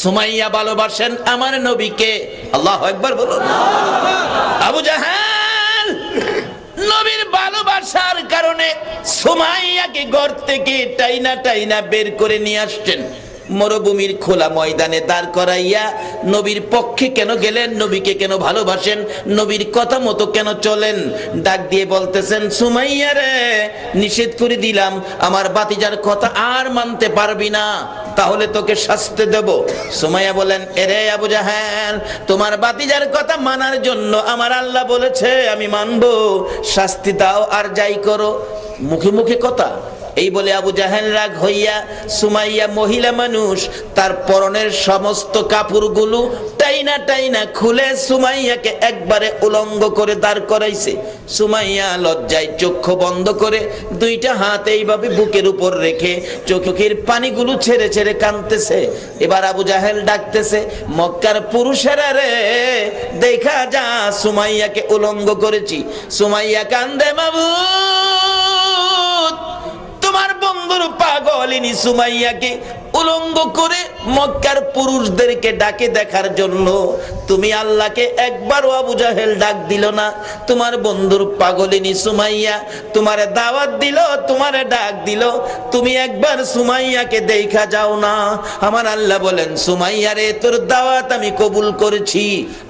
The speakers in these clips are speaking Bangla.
সুমাইয়া ভালোবাসেন আমার নবীকে। আল্লাহু আকবার বলুন। আবু জাহেল নবীর ভালোবাসার কারণে সুমাইয়াকে ঘর থেকে টাইনা টাইনা বের করে নিয়ে আসছেন। মরুভূমির খোলা ময়দানে দাঁড় করাইয়া নবীর পক্ষে কেন গেলেন, নবীকে কেন ভালোবাসেন, নবীর কথা মতো কেন চলেন, ডাক দিয়ে বলতেছেন, সুমাইয়া রে, নিষেধ করে দিলাম, আমার বাতিজার কথা আর মানতে পারবি না, তাহলে তোকে শাস্তি দেব। সুমাইয়া বলেন, এরে আবু জাহেল, তোমার বাতিজার কথা মানার জন্য আমার আল্লাহ বলেছে, আমি মানবো, শাস্তি দাও আর যাই করো। মুখে মুখে কথা। এই বলে আবু জাহেল রাগ হইয়া, সুমাইয়া মহিলা মানুষ, তার পরনের সমস্ত কাপড়গুলো টাইনা টাইনা খুলে সুমাইয়াকে একবারে উলঙ্গ করে দাঁড় করাইছে। সুমাইয়া লজ্জায় চক্ষু বন্ধ করে দুইটা হাত এইভাবে বুকের উপর রেখে চোখের পানিগুলো ছেড়ে ছেড়ে কাঁদতেছে। এবার আবু জাহেল ডাকতেছে, মক্কার পুরুষেরা রে, দেখা যা সুমাইয়াকে উলঙ্গ করেছি। সুমাইয়া কান্দে, মাবুদ, তোমার বন্ধুর পাগলিনী সুমাইয়াকে উলঙ্গ করে মক্কার পুরুষদেরকে ডাকে দেখার জন্য তুমি আল্লাহকে একবারও আবু জাহেল ডাক দিল না। তোমার বন্ধুর পাগলিনী সুমাইয়া তোমারে দাওয়াত দিল, তোমারে ডাক দিল, তুমি একবার সুমাইয়াকে দেখা যাও না। আমার আল্লাহ বলেন, সুমাইয়া রে, তোর দাওয়াত আমি কবুল করেছি।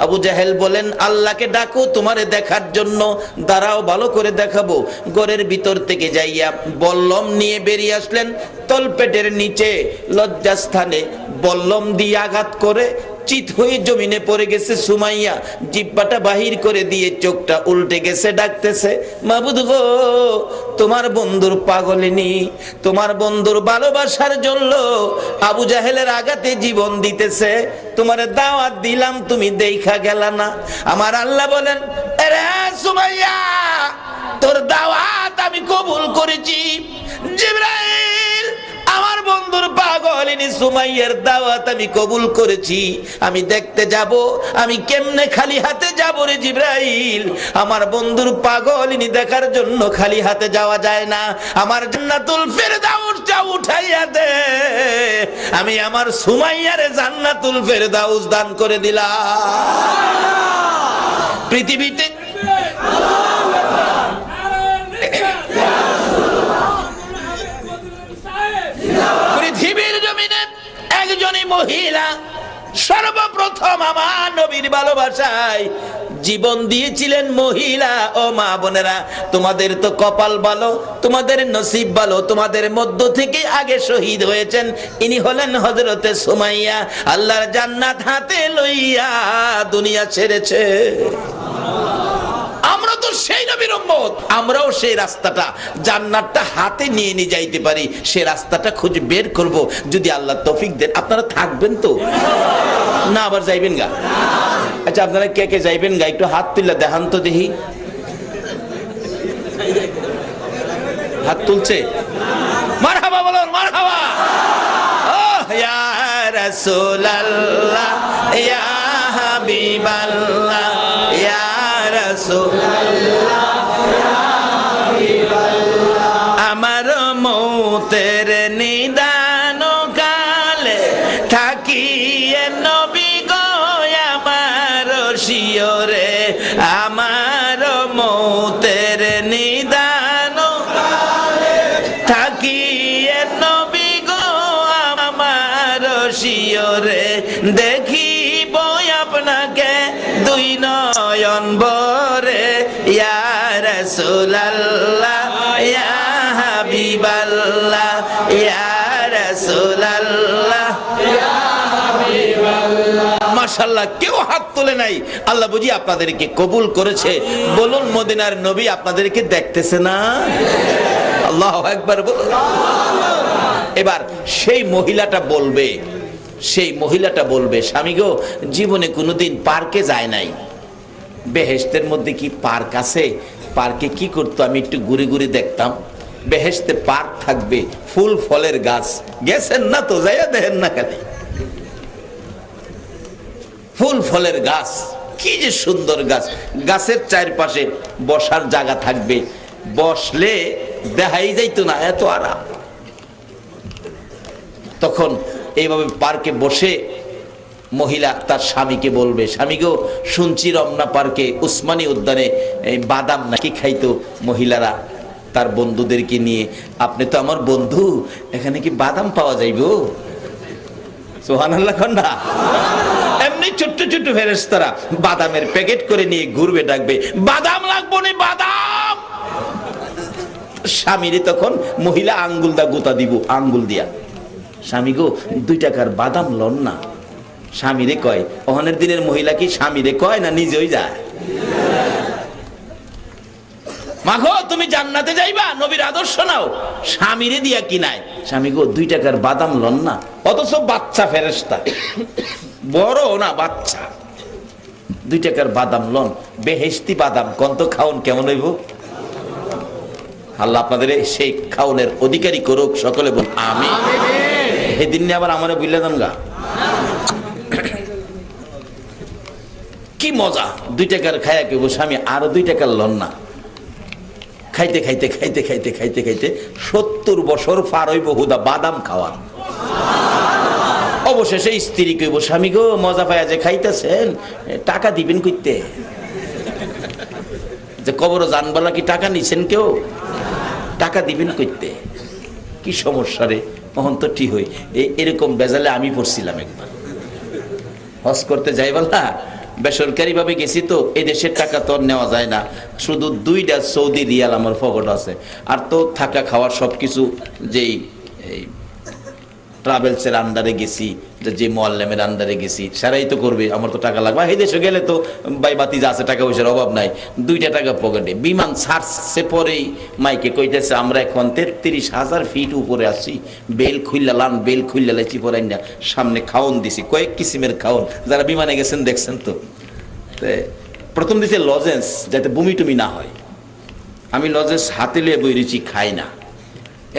আবু জাহেল বলেন, আল্লাহকে ডাকো তোমারে দেখার জন্য, দাঁড়াও ভালো করে দেখাবো। ঘরের ভিতর থেকে যাইয়া বল্লম নিয়ে বেরিয়ে আসলেন। তলপেটের নিচে লজ্জাস্থানে বল্লম দিয়ে আঘাত করে চিত হয়ে জমিনে পড়ে গেছে সুমাইয়া। জিহ্বাটা বাহির করে দিয়ে চোখটা উল্টে গেছে, ডাকতেছে, মাবুদ গো, তোমার বন্ধুর পাগলিনী, তোমার বন্ধুর ভালোবাসার জন্য আবু জাহেলের আঘাতে জীবন দিতেছে, তোমার দাওয়াত দিলাম, তুমি দেখা গেলা না। আমার আল্লাহ বলেন, আরে সুমাইয়া, তোর দাওয়াত আমি কবুল করেছি। জিবরাইল, আমার বন্ধুর পাগলিনী সুমাইয়ার দাওয়াত আমি কবুল করেছি। আমি দেখতে যাব, আমি কেমনে খালি হাতে যাব রে জিবরাইল? আমার বন্ধুর পাগলিনী দেখার জন্য খালি হাতে যাওয়া যায় না। আমার জান্নাতুল ফেরদাউসটা উঠাইয়া দে, আমি আমার সুমাইয়ারে জান্নাতুল ফেরদাউস দান করে দিলাম। পৃথিবীতে পৃথিবীর জমিনে একজনই মহিলা সর্বপ্রথম আমার নবীর ভালোবাসায় জীবন দিয়েছিলেন। মহিলা ও মা বোনেরা, তোমাদের তো কপাল ভালো, তোমাদের নসিব ভালো, তোমাদের মধ্য থেকে আগে শহীদ হয়েছেন। ইনি হলেন হযরতে সুমাইয়া। আল্লাহর জান্নাত হাতে লইয়া দুনিয়া ছেড়েছে। আমরা তো সেই নবীর উম্মত, আমরাও সেই রাস্তাটা, জান্নাতটা হাতে নিয়ে নিয়ে যাইতে পারি। সেই রাস্তাটা খুঁজে বের করব যদি আল্লাহ তৌফিক দেন। আপনারা থাকবেন তো না? আবার যাইবেন গা? আচ্ছা, আপনারা কে কে যাইবেন গা? একটু হাত তুললে দেখান তো দেখি। হাত তুলছে? মারহাবা বলুন, মারহাবা। ও ইয়া রাসূলুল্লাহ, ইয়া হাবিবাল্লাহ, ইয়া রাসূলুল্লাহ, ইয়া হাবিবাল্লাহ। আমার মৌতের নিদান কালে থাকিয়ে নবী গো আমার শিয়রে, আমার মৌতের নিদান কালে থাকিয়ে নবী গো আমার শিয়রে, দেখিব আপনাকে দুই নয়ন ভরে, ইয়া রাসূলুল্লাহ, ইয়া হাবিবাল্লাহ, ইয়া রাসূলুল্লাহ, ইয়া হাবিবাল্লাহ। মাশাআল্লাহ, কেউ হাত তোলে নাই। আল্লাহ বুঝি আপনাদেরকে কবুল করেছে। বলুন, মদিনার নবী আপনাদেরকে দেখতেছে না? আল্লাহু আকবার বলুন। এবার সেই মহিলাটা বলবে, সেই মহিলাটা বলবে, স্বামী গো, জীবনে কোনোদিন পার্কে যায় নাই। বেহেশতের মধ্যে কি পার্ক আছে? পার্কে কি করতো? আমি একটু ঘুরে ঘুরে দেখতাম। বেহেশতে পার্ক থাকবে, ফুল ফলের গাছ। গেছেন না তো? যাইয়া দেখেন না খালি ফুল ফলের গাছ, কি যে সুন্দর গাছ। গাছের চারপাশে বসার জায়গা থাকবে, বসলে দেখাই যাইতো না, এত আরাম। তখন এইভাবে পার্কে বসে মহিলা তার স্বামীকে বলবে, স্বামী গো, শুনছি রমনা পার্কে উসমানী উদ্যানে এই বাদাম নাকি খাইতো মহিলারা তার বন্ধুদেরকে নিয়ে, আপনি তো আমার বন্ধু, এখানে কি বাদাম পাওয়া যাইবো? সুবহানাল্লাহ কন্যা। এমনি ছোট্ট ছোট্ট ফেরেশতারা বাদামের প্যাকেট করে নিয়ে ঘুরবে, ডাকবে বাদাম লাগবো না বাদাম। স্বামীরে তখন মহিলা আঙ্গুল দা গোতা দিব, আঙ্গুল দিয়া, স্বামী গো 2 টাকার বাদাম লন না। স্বামীরে কয়, ওখানের দিনের মহিলা কি স্বামীরে কয় না নিজেই যায়? মাগো তুমি জান্নাতে যাইবা, নবীর আদর্শ নাও, স্বামীরে দিয়া কি নাই, স্বামী গো 2 টাকার বাদাম লন না। অথচ বাচ্চা ফেরেশতা, বড় না বাচ্চা, 2 টাকার বাদাম লন, বেহেশতি বাদাম, কন্ত খাওন কেমন হইব? আল্লাহ আপনাদের সেই খাওনের অধিকারী করুক, সকলে বল আমিন। সেদিন আবার আমারে বুঝলে দেন গা, কি মজা, 2 টাকার খায়া কেব স্বামী আরো 2 টাকার লন না। খাইতে খাইতে খাইতে খাইতে খাইতে খাইতে 70 বছর পার হইব হুদা বাদাম খাওয়ার। অবশেষে স্ত্রী কইব, স্বামী গো মজা পায়া যে খাইতেছেন, টাকা দিবেন কইতে? যে কবর জানবালা কি টাকা নিছেন কেউ? টাকা দিবেন কইতে? কি সমস্যা রে? তখন তো ঠিক হই, এরকম বেজালে আমি পড়ছিলাম একবার। হজ করতে যাইবালা বেসরকারি ভাবে গেছি তো, এই দেশের টাকা তো নেওয়া যায় না, শুধু 2টা সৌদি রিয়াল আমার পকেট আছে, আর তো থাকা খাওয়ার সবকিছু যেই ট্রাভেলসের আন্ডারে গেছি, যে মোয়াল্লেমের আন্ডারে গেছি, সারাই তো করবে, আমার তো টাকা লাগবে। এই দেশে গেলে তো বাই বাতি যা আছে টাকা পয়সার অভাব নাই, 2টা টাকা পকেটে। বিমান ছাড়ছে পরেই মাইকে কইতেছে, আমরা এখন 33,000 ফিট উপরে আছি, বেল খুললাম, বেল খুললা লাইছি পরে না, সামনে খাওন দিছি, কয়েক কিসিমের খাওন, যারা বিমানে গেছেন দেখছেন তো। প্রথম দিছে লজেন্স, যাতে বমি টুমি না হয়। আমি লজেন্স হাতে লিয়ে বইরেছি, খাই না।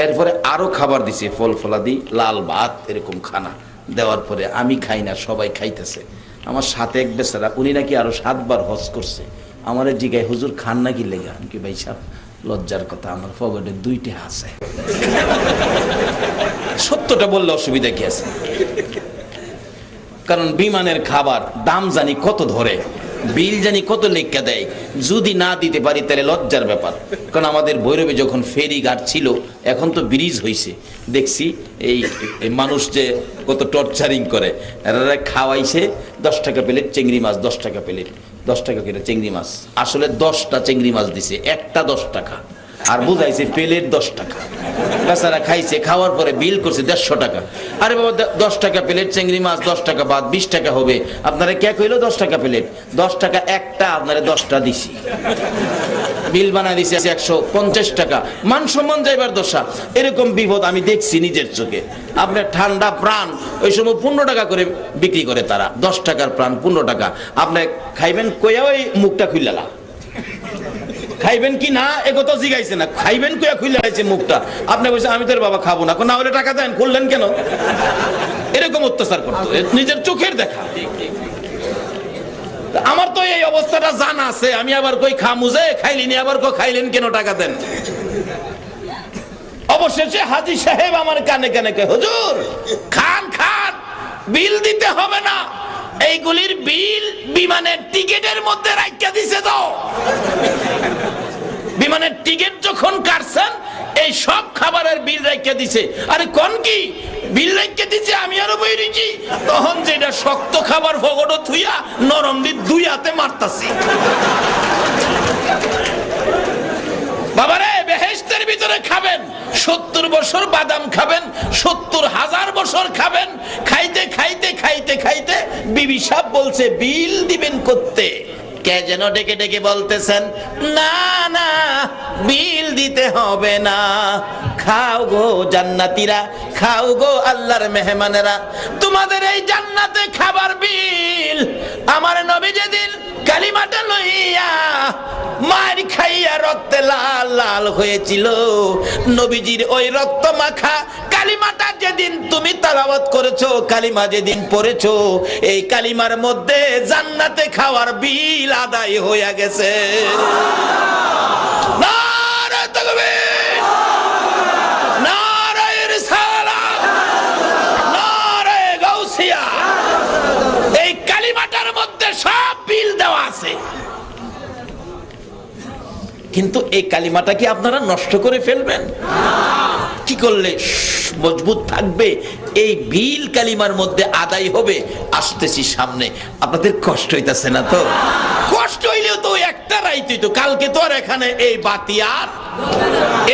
এরপরে আরো খাবার দিছে, ফল ফলাদি, লাল ভাত, এরকম খানা দেওয়ার পরে আমি খাই না, সবাই খাইতেছে। আমার সাথে এক বেচারা, উনি নাকি আরো 7 বার হজ করছে, আমার জিগায় হুজুর খান নাকি লেগা? আমি কি ভাই সাহেব লজ্জার কথা, আমার পকেটে 2টা আছে। সত্যটা বললে অসুবিধা কি আছে? কারণ বিমানের খাবার দাম জানি কত ধরে, বিল জানি কত লেখা দেয়, যদি না দিতে পারি তাহলে লজ্জার ব্যাপার। কারণ আমাদের ভৈরবে যখন ফেরি ঘাট ছিল, এখন তো ব্রিজ হয়েছে, দেখছি এই মানুষ যে কত টর্চারিং করে, এরা খাওয়াইছে 10 টাকা প্লেট চিংড়ি মাছ, 10 টাকা প্লেট, 10 টাকা কিলো চিংড়ি মাছ, আসলে 10টা চিংড়ি মাছ দিছে, একটা 10 টাকা, আর বুঝাইছে প্লেট 10 টাকা। বেচারা খাইছে, খাওয়ার পরে বিল করছে 150 টাকা। আরে বাবা 10 টাকা প্লেট চিংড়ি মাছ, 10 টাকা বাদ 20 টাকা হবে। আপনারা কে কইলো 10 টাকা প্লেট? 10 টাকা একটা, আপনারা 10টা দিছি, বিল বানাই দিছে 150 টাকা। মান সম্মান যাইবার দশা। এরকম বিপদ আমি দেখছি নিজের চোখে। আপনার ঠান্ডা প্রাণ ওই সময় 15 টাকা করে বিক্রি করে তারা, 10 টাকার প্রাণ 15 টাকা। আপনি খাইবেন কইয়া ওই মুখটা খুললা, খাইবেন কি না একথা জিগাইছে না, খাইবেন কইয়া খুলে আছে মুখটা। আপনি বলছেন আমি তোর বাবা খাবো না, না হলে টাকা দেন, খুললেন কেন? এরকম অত্যাচার করতো, নিজের চোখের দেখা। আমার তো এই অবস্থাটা জানা আছে, আমি আবার কই খামুজে খাইলিনি, আবার কই খাইলেন কেন, টাকা দেন। অবশেষে হাজী সাহেব আমার কানে কানে কয়, হুজুর খান খান, বিল দিতে হবে না, এইগুলির বিল বিমানের টিকেটের মধ্যে রাখিয়া দিছে। তো বিমানের টিকেট যখন কাটছেন, এই সব খাবারের বিল রাখিয়া দিছে। আরে কোন কি বিল রাখিয়া দিছে, আমি আরো বইরেছি। তখন যেটা শক্ত খাবার ফগড় থুইয়া নরম দি 2 হাতে মারতাছি। বাবারে বেহেশতের ভিতরে খাবেন, 70 বছর বাদাম খাবেন, 70,000 বছর খাবেন। খাইতে খাইতে খাইতে খাইতে বিবি সাহেব বলছে বিল দিবেন করতে। কে যেন ডেকে ডেকে বলতেছেন, না না বিল দিতে হবে না, খাও গো জান্নাতীরা, খাও গো আল্লাহর মেহমানেরা, তোমাদের এই জান্নাতে খাবার বিল আমার নবী যেদিন কালিমাটা লইয়া মার খাইয়া রক্তে লাল লাল হয়েছিল, নবীজির ওই রক্ত মাখা কালিমাটা যেদিন তুমি তেলাওয়াত করেছো, কালিমা যেদিন পড়েছো, এই কালিমার মধ্যে জান্নাতে খাওয়ার বিল আদায় হয়ে গেছে। নারে তাকবীর, নারে রিসালাত, নারে গাউসিয়া। কিন্তু এই কালিমাটা কি আপনারা নষ্ট করে ফেলবেন? কি করলে মজবুত থাকবে? এই বিল কালিমার মধ্যে আদায় হবে। আসতেছি সামনে, আপনাদের কষ্ট হইতাছে না তো? কষ্ট হইলেও তো একটা রাইতে তো, কালকে তো আর এখানে এই বাতি আর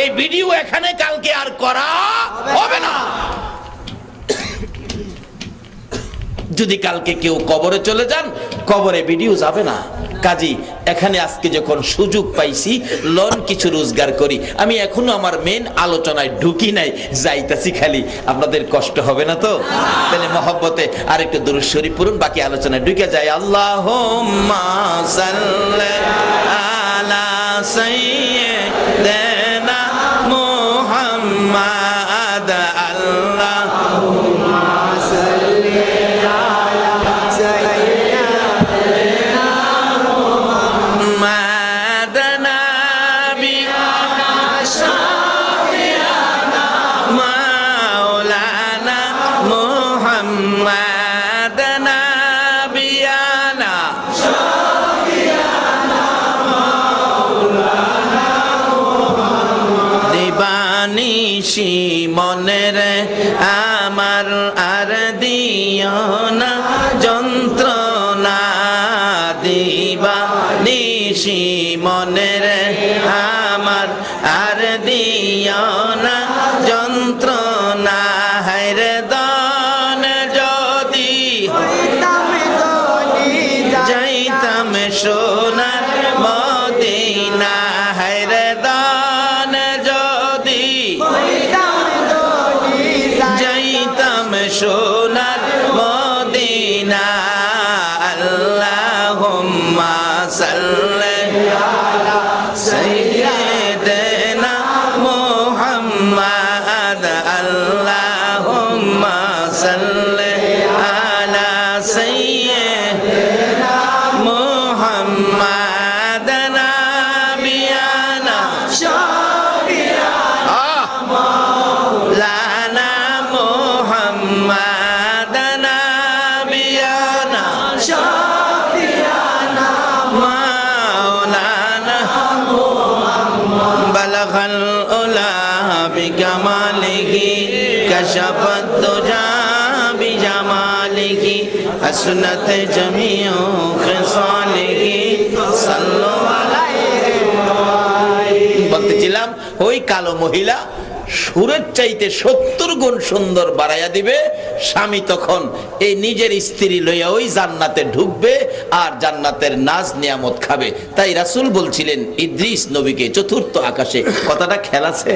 এই ভিডিও এখানে কালকে আর করা হবে না। যদি কালকে কেউ কবরে চলে যান, কবরে ভিডিও যাবে না। কাজী এখানে আজকে যখন সুযোগ পাইছি, লন কিছু রোজগার করি। আমি এখনো আমার মেন আলোচনায় ঢুকি নাই, যাইতাছি খালি। আপনাদের কষ্ট হবে না তো? তাহলে মহব্বতে আর একটু দুরূদ শরীফ পড়ুন, বাকি আলোচনায় ঢুকে যায়। আল্লাহুম্মা সাল্লি আলা সাইয়্যিদিনা মুহাম্মাদ। আল্লাহুম্মা সাল্লি মনের আমার আর দিও না যন্ত্রণা, দিবা নিশি মনের আমার আর দিও না যন্ত্রণা। হায়রে দান যদি যাইতাম সোনার মদিনা, হায়রে দান যদি যাইতাম সোনার মদিনা। আল্লাহুম্মা সাল্লি আলা সাইয়্যিদিনা মুহাম্মাদ। আল্লাহুম্মা সাল্লি আলা সাইয়্যিদিনা মুহাম্মাদ নাবিয়ানা শাফিয়ানা মাওলানা মুহাম্মাদ নাবিয়ানা শাফিয়ানা মাওলানা বালাগাল উলা বিকামালিহি কাশাফাত দুজা বিজামালিহি হাসনাত জামিউ খিসালিহি সাল্লু আলাইহি। বলতেছিলাম ওই কালো মহিলা সুরের চাইতে 70 গুণ সুন্দর বাড়াইয়া দিবে। স্বামী তখন এই নিজের স্ত্রী লইয়া ওই জান্নাতে ঢুকবে আর জান্নাতের নাজ নিয়ামত খাবে। তাই রাসূল বলছিলেন ইদ্রিস নবীকে চতুর্থ আকাশে। কথাটা খেয়াল আছে?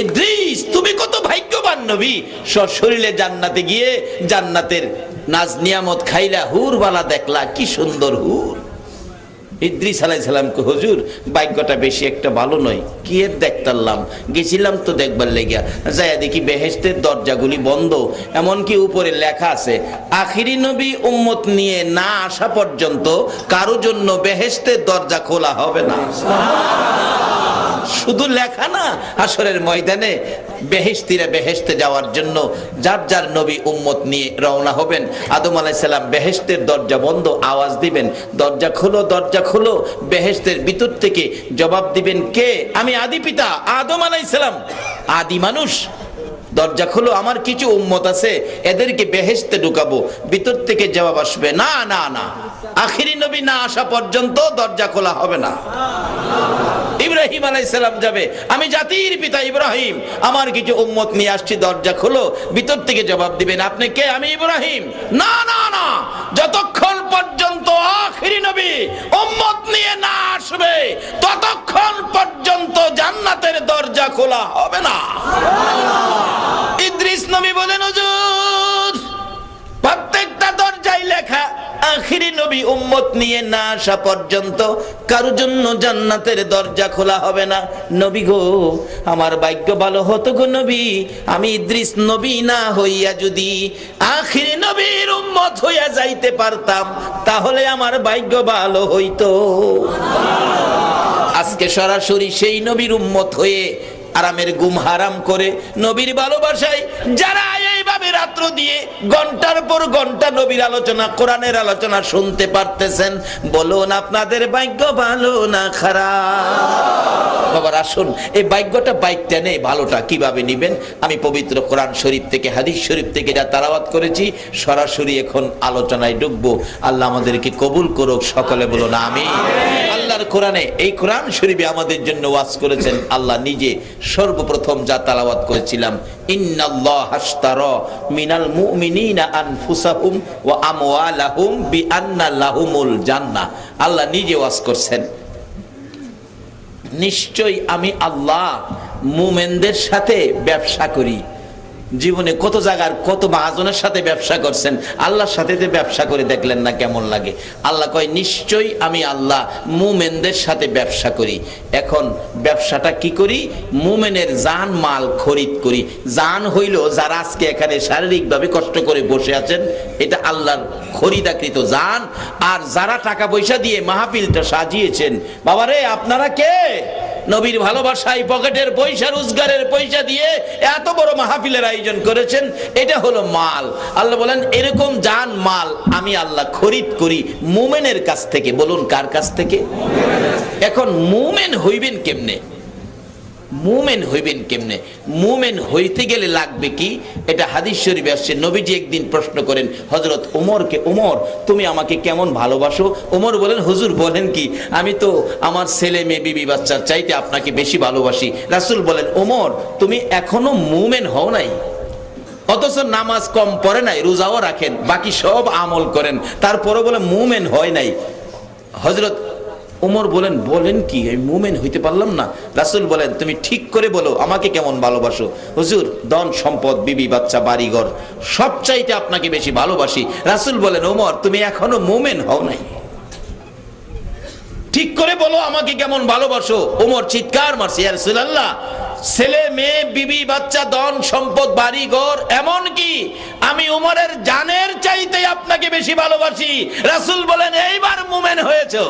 ইদ্রিস তুমি কত ভাগ্যবান নবী, সশরীরে জান্নাতে গিয়ে জান্নাতের নাজ নিয়ামত খাইলা, হুরবালা দেখলা, কি সুন্দর হুর। ইদ্রিস আলাইহিস সালামকে হুজুর ভাগ্যটা বেশি একটা ভালো নয়। কি এর দেখতাম, গেছিলাম তো দেখবার লেগিয়া, যাইয়া দেখি বেহেশতের দরজাগুলি বন্ধ, এমনকি উপরে লেখা আছে আখিরি নবী উম্মত নিয়ে না আসা পর্যন্ত কারো জন্য বেহেশতের দরজা খোলা হবে না। শুধু লেখা না, হাসরের ময়দানে বেহেশতীরা বেহেশতে যাওয়ার জন্য যার যার নবী উম্মত নিয়ে রওনা হবেন। আদম আলাইহিস সালাম বেহেশতের দরজা বন্ধ, আওয়াজ দিবেন দরজা খোলো, দরজা খোলো। বেহেশতের ভিতর থেকে জবাব দিবেন কে? আমি আদি পিতা আদম আলাইহিস সালাম, আদি মানুষ। দরজা খোলো, আমার কিছু উম্মত আছে, এদেরকে বেহেশতে ঢুকাবো। ভিতর থেকে জবাব আসবে না না না, আখিরি নবী না আসা পর্যন্ত দরজা খোলা হবে না। ইব্রাহিম আলাইহিস সালাম যাবে, আমি জাতির পিতা ইব্রাহিম, আমার কিছু উম্মত নিয়ে আসছি, দরজা খোলো। ভিতর থেকে জবাব দিবেন আপনি কে? আমি ইব্রাহিম। না না না, যতক্ষণ পর্যন্ত আখিরি নবী উম্মত নিয়ে না আসবে ততক্ষণ পর্যন্ত জান্নাতের দরজা খোলা হবে না। ইদ্রিস নবী বলেন হুজুর প্রত্যেকটা দরজায় লেখা আখিরি নবী উম্মত নিয়ে না আসা পর্যন্ত কারোর জন্য জান্নাতের দরজা খোলা হবে না। নবী গো, আমার ভাগ্য ভালো হতো গো নবী, আমি ইদ্রিস নবী না হইয়া যদি আখিরি নবীর উম্মত হইয়া যাইতে পারতাম, তাহলে আমার ভাগ্য ভালো হইতো। আজকে সরাসরি সেই নবীর উম্মত হয়ে আরামের ঘুম হারাম করে নবীর ভালোবাসায় যারা এইভাবে রাত্র দিয়ে ঘন্টার পর ঘন্টা নবী নবীর আলোচনা, কোরআনের আলোচনা শুনতে পারতেছেন। বলুন আপনাদের ভাগ্য ভালো না খারাপ? বাবার আসুন, এই ভাগ্যটা বাইকটা নেই, ভালোটা কিভাবে নিবেন? আমি পবিত্র কোরআন শরীফ থেকে, হাদিস শরীফ থেকে যা তেলাওয়াত করেছি, সরাসরি এখন আলোচনায় ঢুকবো। আল্লাহ আমাদেরকে কবুল করুক, সকলে বলুন আমিন। আল্লাহর কোরআনে, এই কোরআন শরীফে আমাদের জন্য ওয়াজ করেছেন আল্লাহ নিজে। সর্বপ্রথম যা তেলাওয়াত করেছিলাম, ইন্নাল্লাহ আশতারা মিনাল মুমিনিনা আনফুসাহুম ওয়া আমওয়ালাহুম বিআন্না লাহুমুল জান্নাহ। আল্লাহ নিজে ওয়াজ করছেন, নিশ্চয়ই আমি আল্লাহ মুমিনদের সাথে ব্যবসা করি। জীবনে কত জায়গার কত মহাজনের সাথে ব্যবসা করছেন, আল্লাহর সাথে যে ব্যবসা করে দেখলেন না কেমন লাগে? আল্লাহ কয় নিশ্চয়ই আমি আল্লাহ মুমিনদের সাথে ব্যবসা করি। এখন ব্যবসাটা কি করি? মুমিনের জান মাল খরিদ করি। জান হইল যারা আজকে এখানে শারীরিকভাবে কষ্ট করে বসে আছেন, এটা আল্লাহর খরিদাকৃত জান। আর যারা টাকা পয়সা দিয়ে মাহফিলটা সাজিয়েছেন, বাবারে আপনারা কে? নবীর ভালোবাসায় পকেটের পয়সা, রোজগারের পয়সা দিয়ে এত বড় মাহফিলের আয়োজন করেছেন, এটা হলো মাল। আল্লাহ বলেন এরকম জান মাল আমি আল্লাহ খরিদ করি মুমিনের কাছ থেকে। বলুন কার কাছ থেকে? এখন মুমিন হইবেন কেমনে? মুমিন হইবেন কেমনে? মুমিন হইতে গেলে লাগবে কি? এটা হাদিস শরীফে আসছে। নবীজি একদিন প্রশ্ন করেন হযরত ওমরকে, ওমর তুমি আমাকে কেমন ভালোবাসো? ওমর বলেন হুজুর বলেন কি, আমি তো আমার ছেলে মেয়ে বিবি বাচ্চার চাইতে আপনাকে বেশি ভালোবাসি। রাসূল বলেন ওমর তুমি এখনো মুমিন হও নাই, অথচ নামাজ কম পড়ে নাই, রোজাও রাখেন, বাকি সব আমল করেন, তারপরে বলে মুমিন হয় নাই। হযরত ওমর বলেন বলেন কি, আমি মুমিন হইতে পারলাম না? রাসূল বলেন তুমি ঠিক করে বলো আমাকে কেমন ভালোবাসো? হুজুর ধন সম্পদ, বিবি বাচ্চা, বাড়িঘর সব চাইতে আপনাকে বেশি ভালোবাসি। রাসূল বলেন ওমর তুমি এখনো মুমিন হও নাই, ঠিক করে বলো আমাকে কেমন ভালোবাসো? ওমর চিৎকার মারছে, ইয়া রাসূলুল্লাহ ছেলে মেয়ে বিবি বাচ্চা ধন সম্পদ বাড়ি ঘর, এমন কি আমি উমরের জানের চাইতে আপনাকে বেশি ভালোবাসি। রাসূল বলেন এইবার মুমিন হয়েছো।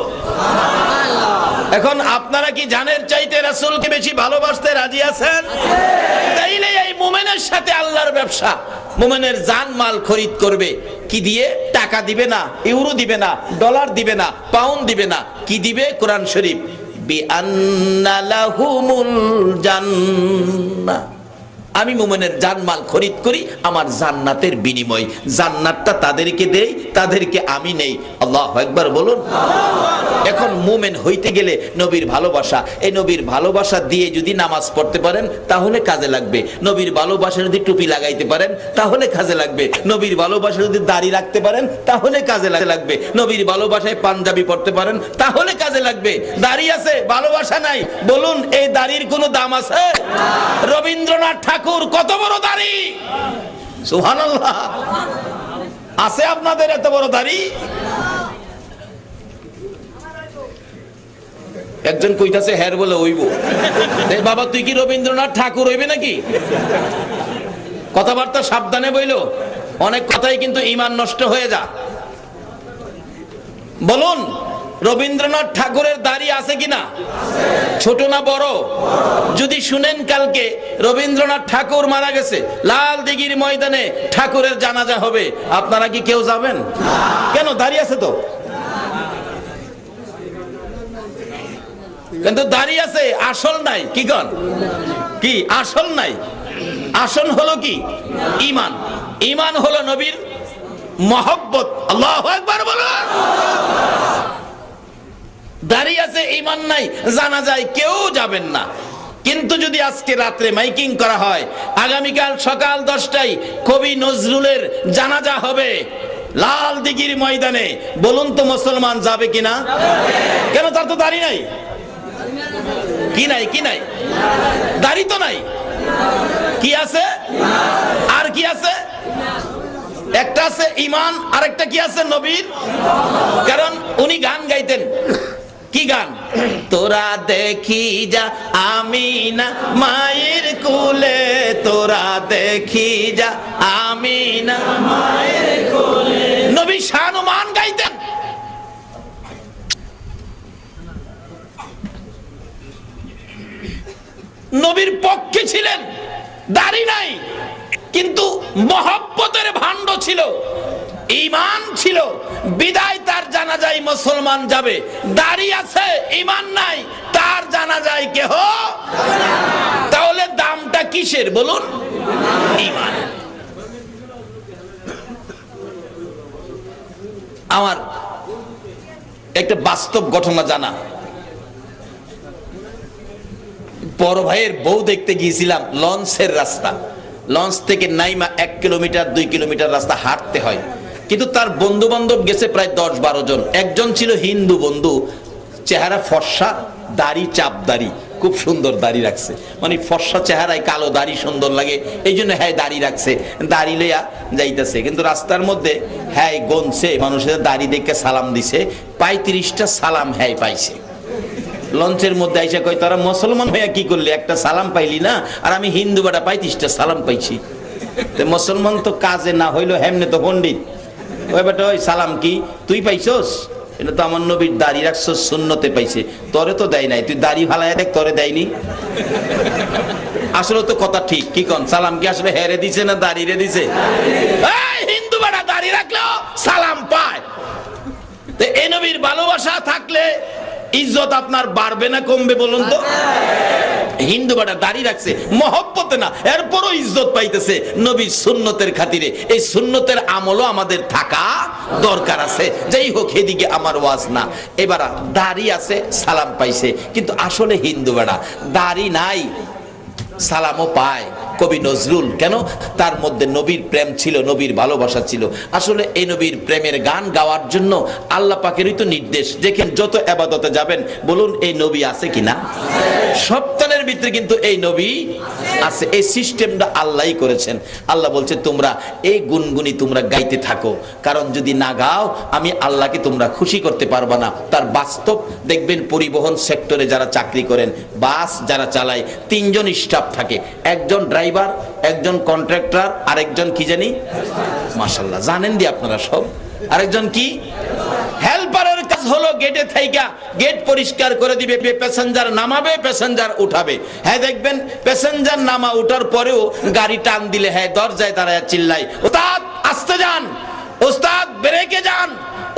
এখন আপনারা কি জানের চাইতে রাসূলকে বেশি ভালোবাসতে রাজি আছেন? তাইলে এই মুমিনের সাথে আল্লাহর ব্যবসা। মুমিনের জান মাল খরিদ করবে কি দিয়ে? টাকা দিবে না, ইউরো দিবে না, ডলার দিবে না, পাউন্ড দিবে না, কি দিবে? কোরআন শরীফ, বিআন্না লাহুমুল জান্নাহ। আমি মুমিনের জানমাল খরিদ করি আমার জান্নাতের বিনিময়। জান্নাতটা তাদেরকে দেই, তাদেরকে আমি নেই। আল্লাহু আকবার বলুন। এখন মুমিন হইতে গেলে নবীর ভালোবাসা, এই নবীর ভালোবাসা দিয়ে যদি নামাজ পড়তে পারেন তাহলে কাজে লাগবে। নবীর ভালোবাসা যদি টুপি লাগাইতে পারেন তাহলে কাজে লাগবে। নবীর ভালোবাসা যদি দাড়ি রাখতে পারেন তাহলে কাজে লাগবে। নবীর ভালোবাসায় পাঞ্জাবি পড়তে পারেন তাহলে কাজে লাগবে। দাড়ি আছে, ভালোবাসা নাই, বলুন এই দাড়ির কোনো দাম আছে? রবীন্দ্রনাথ ঠাকুর কত বড় দাড়ি, সুবহানাল্লাহ। আছে আপনাদের এত বড় দাড়ি? একজন কইতাছে হের বলে হইব। বাবা তুই কি রবীন্দ্রনাথ ঠাকুর হইবে নাকি? কথাবার্তা সাবধানে বইলো, অনেক কথাই কিন্তু ঈমান নষ্ট হয়ে যা। বলুন রবীন্দ্রনাথ ঠাকুরের দাড়ি আছে কিনা? ছোট না বড়? যদি শুনেন কালকে রবীন্দ্রনাথ ঠাকুর মারা গেছে, লাল দিঘির ময়দানে ঠাকুরের জানাজা হবে, আপনারা কি কেউ যাবেন? কেন? দাড়ি আছে তো। কিন্তু দাড়ি আছে, আসল নাই। কি কন? কি আসল নাই? আসল হলো কি? ঈমান। ঈমান হলো নবীর মহব্বত। আল্লাহু আকবার বলুন। দাড়ি আছে, ঈমান নাই, জানা যায় কেউ যাবেন না। কিন্তু যদি আজকে রাত্রে মাইকিং করা হয়, আগামীকাল সকাল 10টায় কবি নজরুলের জানাজা হবে লাল দিঘির ময়দানে, বলুন তো মুসলমান যাবে কিনা? কেন? তার তো দাড়ি নাই। কি নাই? কি নাই? দাড়ি তো নাই। কি আছে? আর কি আছে? একটা আছে ঈমান, আর একটা কি আছে? নবীর। কারণ উনি গান গাইতেন। কি গান? তোরা দেখি যা আমিনা মায়ের কোলে, তোরা দেখি যা আমিনা মায়ের কোলে। নবী শান ও মান গাইতেন। নবীর পক্ষে ছিলেন, দাড়ি নাই, কিন্তু মহব্বতের ভাণ্ড ছিল, ঈমান ছিল বিদায় তার জানাজায় মুসলমান যাবে, দাড়ি আছে ঈমান নাই তার জানাজায় কেহ। তাহলে দামটা কিসের বলুন? ঈমান। আমার একটা বাস্তব ঘটনা জানা। বড় ভাইয়ের বউ দেখতে গিয়েছিলাম, লঞ্চের রাস্তা, লঞ্চ থেকে নাইমা 1 কিলোমিটার 2 কিলোমিটার রাস্তা হাঁটতে হয়, কিন্তু তার বন্ধু বান্ধব গেছে প্রায় 10-12 জন। একজন ছিল হিন্দু বন্ধু, চেহারা ফর্সা, দাড়ি চাপ দাড়ি, খুব সুন্দর দাড়ি রাখছে, মানে ফর্সা চেহারায় কালো দাড়ি সুন্দর লাগে, এই জন্য হ্যাঁ দাড়ি রাখছে, দাড়ি লইয়া যাইতেছে। কিন্তু রাস্তার মধ্যে হ্যাঁ গনছে, মানুষের দাড়ি দেখে সালাম দিছে, 35টা সালাম হ্যাঁ পাইছে। লঞ্চের মধ্যে আইসা কয়, তারা মুসলমান হইয়া কি করলি, একটা সালাম পাইলি না? আর আমি হিন্দু বেটা 35টা সালাম পাইছি। মুসলমান তো কাজে না হইলো, হেমনে তো পণ্ডিত। ওই বেটা ওই সালাম কি তুই পাইছস? এটা তো আমার নবীর দাড়ি রাখছস, সুন্নতে পাইছে, তরে তো দেয় নাই, তুই দাড়ি ফালাইয়া দেখ তরে দেয়নি। আসলে তো কথা ঠিক, কি কন? সালাম কি আসলে হেরে দিছে না দাড়িরে দিছে? হিন্দু বেটা দাড়ি রাখলেও সালাম পায়। এই নবীর ভালোবাসা থাকলে ইজ্জত আপনার বাড়বে না কমবে বলুন তো? হিন্দু বেটা দাড়ি রাখছে মহব্বতে না, এরপরও ইজ্জত পাইতেছে নবীর সুন্নতের খাতিরে। এই সুন্নতের আমলও আমাদের থাকা দরকার আছে। যাই হোক, এদিকে আমার ওয়াজ না। এবার দাড়ি আছে, সালাম পাইছে, কিন্তু আসলে হিন্দু বেটা দাড়ি নাই, সালামও পায়। কবি নজরুল, কেন? তার মধ্যে নবীর প্রেম ছিল, নবীর ভালোবাসা ছিল। আসলে এই নবীর প্রেমের গান গাওয়ার জন্য আল্লাহ পাকেরই তো নির্দেশ। দেখেন, যত ইবাদতে যাবেন বলুন এই নবী আছে কিনা? সপ্তাহের ভিতরে কিন্তু এই নবী আছে। এই সিস্টেমটা আল্লাহই করেছেন। আল্লাহ বলছে তোমরা এই গুনগুনি তোমরা গাইতে থাকো, কারণ যদি না গাও আমি আল্লাহকে তোমরা খুশি করতে পারবা না। তার বাস্তব দেখবেন, পরিবহন সেক্টরে যারা চাকরি করেন, বাস যারা চালায়, 3 জন স্টাফ থাকে, একজন ড্রাইভার, একজন কন্ট্রাক্টর, আরেকজন কি জানি, মাশাআল্লাহ জানেন দি আপনারা সব, আরেকজন কি হেল্পারের কাজ হলো গেটে থাইকা গেট পরিষ্কার করে দিবে, প্যাসেঞ্জার নামাবে, প্যাসেঞ্জার উঠাবে। হ্যাঁ দেখবেন প্যাসেঞ্জার নামা উঠার পরেও গাড়ি টান দিলে হ্যাঁ দরজায় দাঁড়ায় চিল্লাই, ওস্তাদ আসতে যান, ওস্তাদ ব্রেকে যান,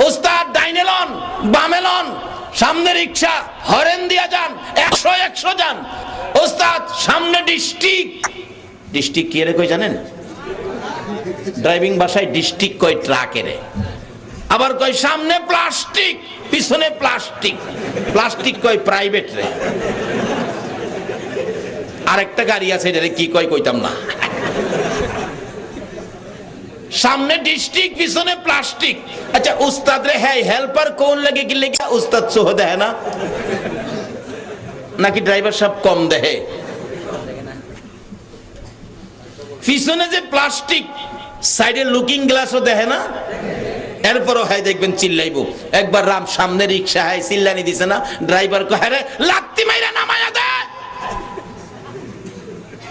ওস্তাদ ডাইনে লন, বামে লন, সামনে রিক্সা হরেন দিয়া যান, 100 যান, ওস্তাদ সামনে ডিস্ট্রিক্ট। ডিস্ট্রিক্ট কি এর কই জানেন? ড্রাইভিং ভাষায় ডিস্ট্রিক্ট কয় ট্রাকেরে। আবার কয় সামনে প্লাস্টিক, পিছনে প্লাস্টিক, প্লাস্টিক কয় প্রাইভেট রে। আরেকটা গাড়ি আছে এটারে কি কয় কইতাম না। সামনে ডিস্ট্রিক্ট, পিছনে প্লাস্টিক। আচ্ছা উস্তাদ রে হ্যাঁ হেল্পার কোন লাগে কি লেগে উস্তাদ সহ দেয় না, নাকি ড্রাইভার সব কম দেহে? পিছনে যে প্লাস্টিক, সাইডে লুকিং গ্লাসও দেখে না, এরপরও হাই দেখবেন চিল্লাইবো। একবার রাম সামনে রিক্সা হাই চিল্লানি দিছে না, ড্রাইভার কয় হ্যাঁ লাত্তি মাইরা নামায়া দেয়।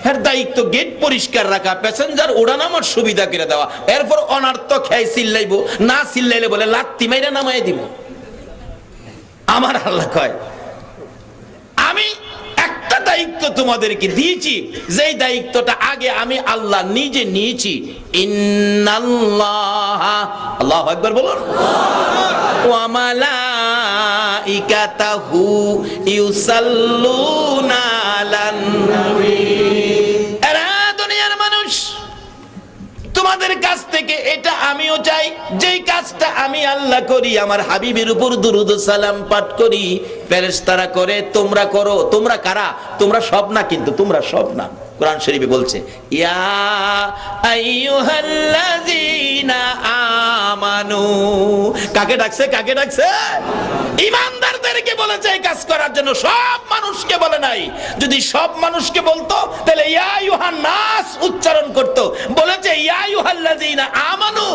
হ্যাঁ দায়িত্ব গেট পরিষ্কার রাখা, প্যাসেঞ্জার ওড়ানামার সুবিধা করে দেওয়া, এরপর অনার্থক হাই চিল্লাইবো, না চিল্লাইলে বলে লাত্তি মাইরা নামায় দিব। আমার আল্লাহ কয় আমি একটা দায়িত্ব তোমাদেরকে দিয়েছি, যেই দায়িত্বটা আগে আমি আল্লাহ নিজে নিয়েছি। ইন্নাল্লাহা, আল্লাহু আকবার বলুন, ওয়া মালাইকাতাহু ইউসাল্লুনা আলান নবী। এরা দুনিয়ার মানুষ, তোমাদের কাছ থেকে এটা আমিও চাই, যেই কাজটা আমি আল্লাহ করি, আমার হাবিবের উপর দুরূদ ও সালাম পাঠ করি, ফেরেশতারা করে, তোমরা করো। তোমরা কারা? তোমরা সব না, কিন্তু তোমরা সব না। কোরআন শরীফে বলছে ইয়া আইয়ুহাল্লাযীনা আমানু। কাকে ডাকছে? কাকে ডাকছে? ঈমানদারদেরকে বলেছে এই কাজ করার জন্য, সব মানুষকে বলে নাই। যদি সব মানুষকে বলতো তাহলে ইয়া আইয়ুহান নাস উচ্চারণ করত। বলেছে ইয়া আইয়ুহাল্লাযীনা আমানু,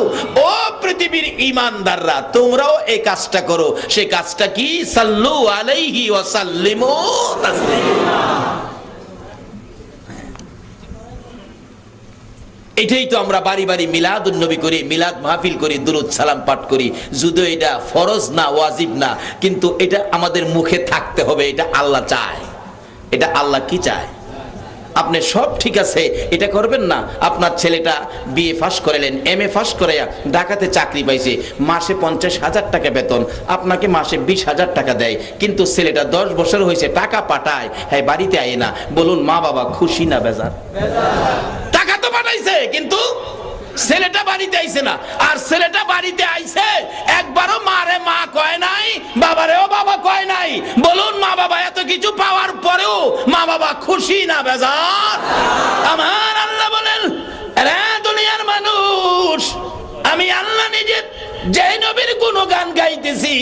ও পৃথিবীর ঈমানদাররা তোমরাও এই কাজটা করো। সেই কাজটা কি? সাল্লু আলাইহি ওয়া সাল্লিমু তাসলিমা। এটাই তো আমরা বাড়ি বাড়ি মিলাদুন নবী করি, মিলাদ মাহফিল করি, দুরূদ সালাম পাঠ করি। যদিও এটা ফরজ না, ওয়াজিব না, কিন্তু এটা আমাদের মুখে থাকতে হবে। এটা আল্লাহ চায়। এটা আল্লাহ কি চায়? আপনি সব ঠিক আছে, এটা করবেন না। আপনার ছেলেটা বিএ পাস করালেন, এমএ পাস করাইয়া ঢাকাতে চাকরি পাইছে, মাসে 50,000 টাকা বেতন, আপনাকে মাসে 20,000 টাকা দেয়, কিন্তু ছেলেটা 10 বছর হয়েছে টাকা পাঠায়, হ্যাঁ বাড়িতে আয় না, বলুন মা বাবা খুশি না বেজার? টাকা তো পাঠাইছে কিন্তু ছেলেটা বাড়িতে আইছে না। আর ছেলেটা বাড়িতে আইছে, একবারও মারে মা কয় নাই, বাবারেও বাবা কয় নাই। বলুন মা বাবা এত কিছু পাওয়ার পরেও মা বাবা খুশি না বেজার? আমার আল্লাহ বলেন, এরা দুনিয়ার মানুষ, আমি আল্লাহ নিজে যেই নবীর গুণগান গাইতেছি,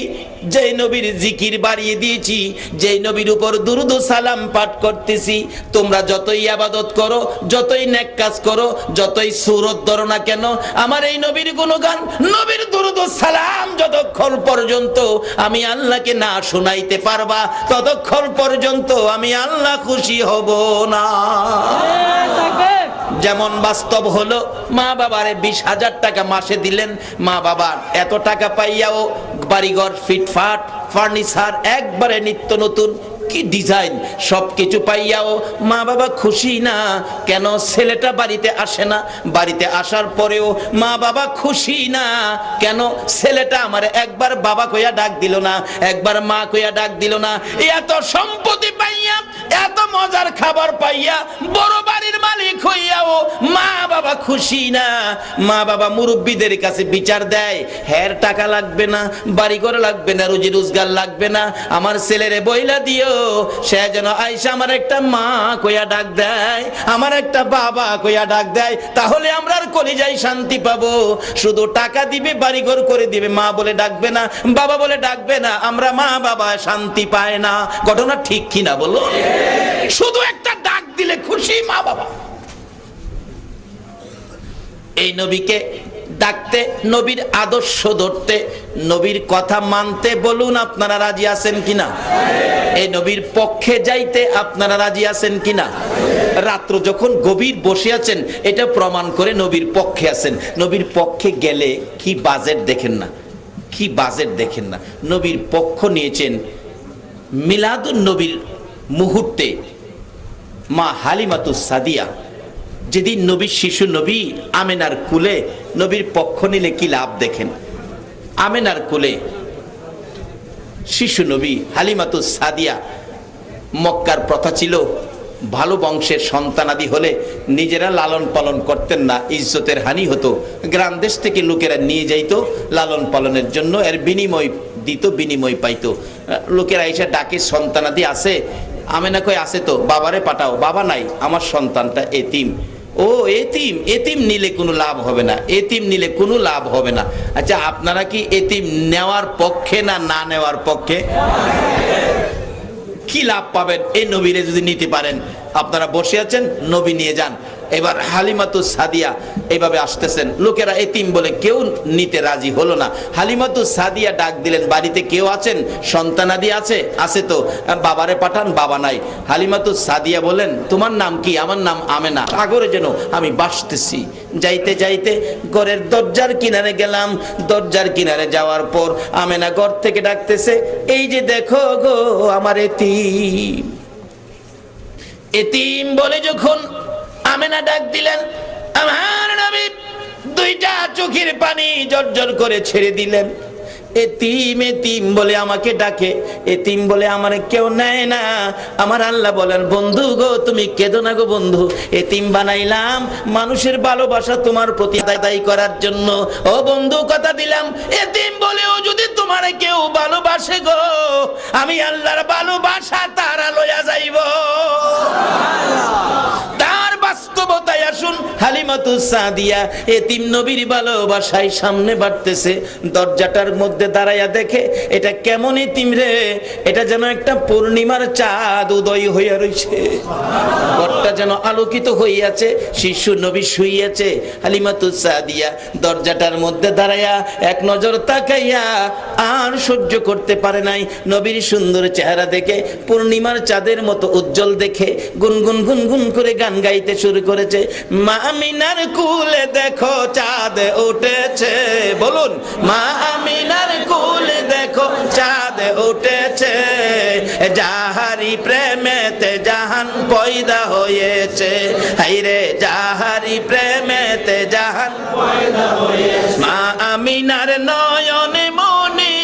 যেই নবীর জিকির বাড়িয়ে দিয়েছি, যেই নবীর উপর দুরূদ ও সালাম পাঠ করতেছি, তোমরা যতই ইবাদত করো, যতই নেক কাজ করো, যতই সূরত ধরো না কেন, আমার এই নবীর গুণগান, নবীর দুরূদ ও সালাম যতক্ষণ পর্যন্ত আমি আল্লাহকে না শোনাইতে পারবা, ততক্ষণ পর্যন্ত আমি আল্লাহ খুশি হব না। যেমন বাস্তব হলো, মা বাবারে 20,000 টাকা মাসে দিলেন, মা বাবার এত টাকা পাইয়াও বাড়িঘর ফিটফাট, ফার্নিচার একবারে নিত্য নতুন, কি ডিজাইন, সবকিছু পাইয়াও মা বাবা খুশি না কেন? ছেলেটা বাড়িতে আসে না, বাড়িতে আসার পরেও মা বাবা খুশি না কেন? ছেলেটা আমার একবার বাবা কইয়া ডাক দিল না, একবার মা কইয়া ডাক দিল না। এত সম্পত্তি পাইয়া, এত মজার খাবার পাইয়া, বড় বাড়ির মালিক হইয়াও মা বাবা খুশি না। মা বাবা মুরব্বীদের কাছে বিচার দেয়, হ্যার টাকা লাগবে না, বাড়ি ঘর লাগবে না, রুজি রোজগার লাগবে না, আমার ছেলেরে বইলা দিও, সে যেন আইসা আমার একটা মা কইয়া ডাক দেয়, আমার একটা বাবা কইয়া ডাক দেয়, তাহলে আমরা আর কলিজায় শান্তি পাবো। শুধু টাকা দিবে, বাড়ি ঘর করে দিবে, মা বলে ডাকবে না, বাবা বলে ডাকবে না, আমরা মা বাবা শান্তি পায় না। ঘটনা ঠিক কিনা বলো? শুধু একটা ডাক দিলে খুশি মা বাবা। এই নবীকে ডাকতে, নবীর আদর্শ ধরতে, নবীর কথা মানতে, বলুন আপনারা রাজি আছেন কিনা? এই নবীর পক্ষে যাইতে আপনারা রাজি আছেন কিনা? রাত্র যখন গভীর বসে আছেন, এটা প্রমাণ করে নবীর পক্ষে আছেন। নবীর পক্ষে গেলে কি বাজেট দেখেন না, কি বাজেট দেখেন না। নবীর পক্ষ নিয়েছেন মিলাদুন নবীর মুহূর্তে মা হালিমাতুস সাদিয়া, যেদিন নবীর শিশু নবী আমেনার কুলে নবীর পক্ষ নিলে কি লাভ দেখেন। আমেনার কুলে শিশু নবী হালিমাতুস সাদিয়া, মক্কার প্রথা ছিল ভালো বংশের সন্তানাদি হলে নিজেরা লালন পালন করতেন না, ইজ্জতের হানি হতো। গ্রাম দেশ থেকে লোকেরা নিয়ে যাইতো লালন পালনের জন্য, এর বিনিময় দিত, বিনিময় পাইতো। লোকেরা এসে ডাকে, সন্তানাদি আছে? আমেনা কই আছে তো, বাবারে পাঠাও। বাবা নাই, আমার সন্তানটা এতিম। ও এতিম, এতিম নিলে কোনো লাভ হবে না, এতিম নিলে কোনো লাভ হবে না। আচ্ছা আপনারা কি এতিম নেওয়ার পক্ষে না না নেওয়ার পক্ষে? কি লাভ পাবেন এই নবীরে যদি নিতে পারেন? আপনারা বসে আছেন, নবী নিয়ে যান। এবার হালিমাতুস সাদিয়া এইভাবে আসতেছেন, লোকেরা এতিম বলে কেউ নিতে রাজি হলো না। হালিমাতুস সাদিয়া ডাক দিলেন, বাড়িতে কেউ আছেন? সন্তানাদি আছে? আছে তো, বাবারে পাঠান। বাবা নাই। হালিমাতুস সাদিয়া বলেন, তোমার নাম কি? আমার নাম আমেনা। সাগরে যেন আমি বাসতেছি। যাইতে যাইতে ঘরের দরজার কিনারে গেলাম। দরজার কিনারে যাওয়ার পর আমেনা ঘর থেকে ডাকতেছে, এই যে দেখো গো আমার এতিম। এতিম বলে যখন আমেনা ডাক দিলেন, আমার নবী দুইটা চোখের পানি জর্জর করে ছেড়ে দিলেন। এতিম এতিম বলে আমাকে ডাকে, এতিম বলে আমার কেউ নেয় না। আমার আল্লাহ বলেন, বন্ধু গো তুমি কেঁদো না গো বন্ধু, এতিম বানাইলাম মানুষের ভালোবাসা তোমার প্রতি আদায় করার জন্য। ও বন্ধু কথা দিলাম, এতিম বলেও যদি তোমার কেউ ভালোবাসে গো, আমি আল্লাহর ভালোবাসা তারা লইয়া যাইব। তার বাস্তবতায় আসুন, হালিমাতুস সাদিয়া এতিম নবীর ভালোবাসায় সামনে বাড়তেছে। দরজাটার মধ্যে দাঁড়াইয়া দেখে, এটা কেমন এতিম রে, এটা যেন একটা পূর্ণিমার চাঁদ উদয় হইয়া রইছে, ঘরটা যেন আলোকিত হইয়াছে, শিশু নবী শুইয়াছে। হালিমাতুস সাদিয়া দরজাটার মধ্যে দাঁড়াইয়া এক নজর তাকাইয়া আর সহ্য করতে পারে নাই। নবীর সুন্দর চেহারা দেখে, পূর্ণিমার চাঁদের মতো উজ্জ্বল দেখে গুনগুন গুনগুন করে গান গাইতে শুরু করেছে। মা আমিনার কুলে দেখো চাঁদ উঠেছে, বলুন মা আমিনার কুলে দেখো চাঁদ উঠেছে, যাহারি প্রেমেতে জাহান পয়দা হয়েছে। হাইরে যাহারি প্রেমেতে জাহান পয়দা হয়েছে। মা আমিনার নয়নে মনি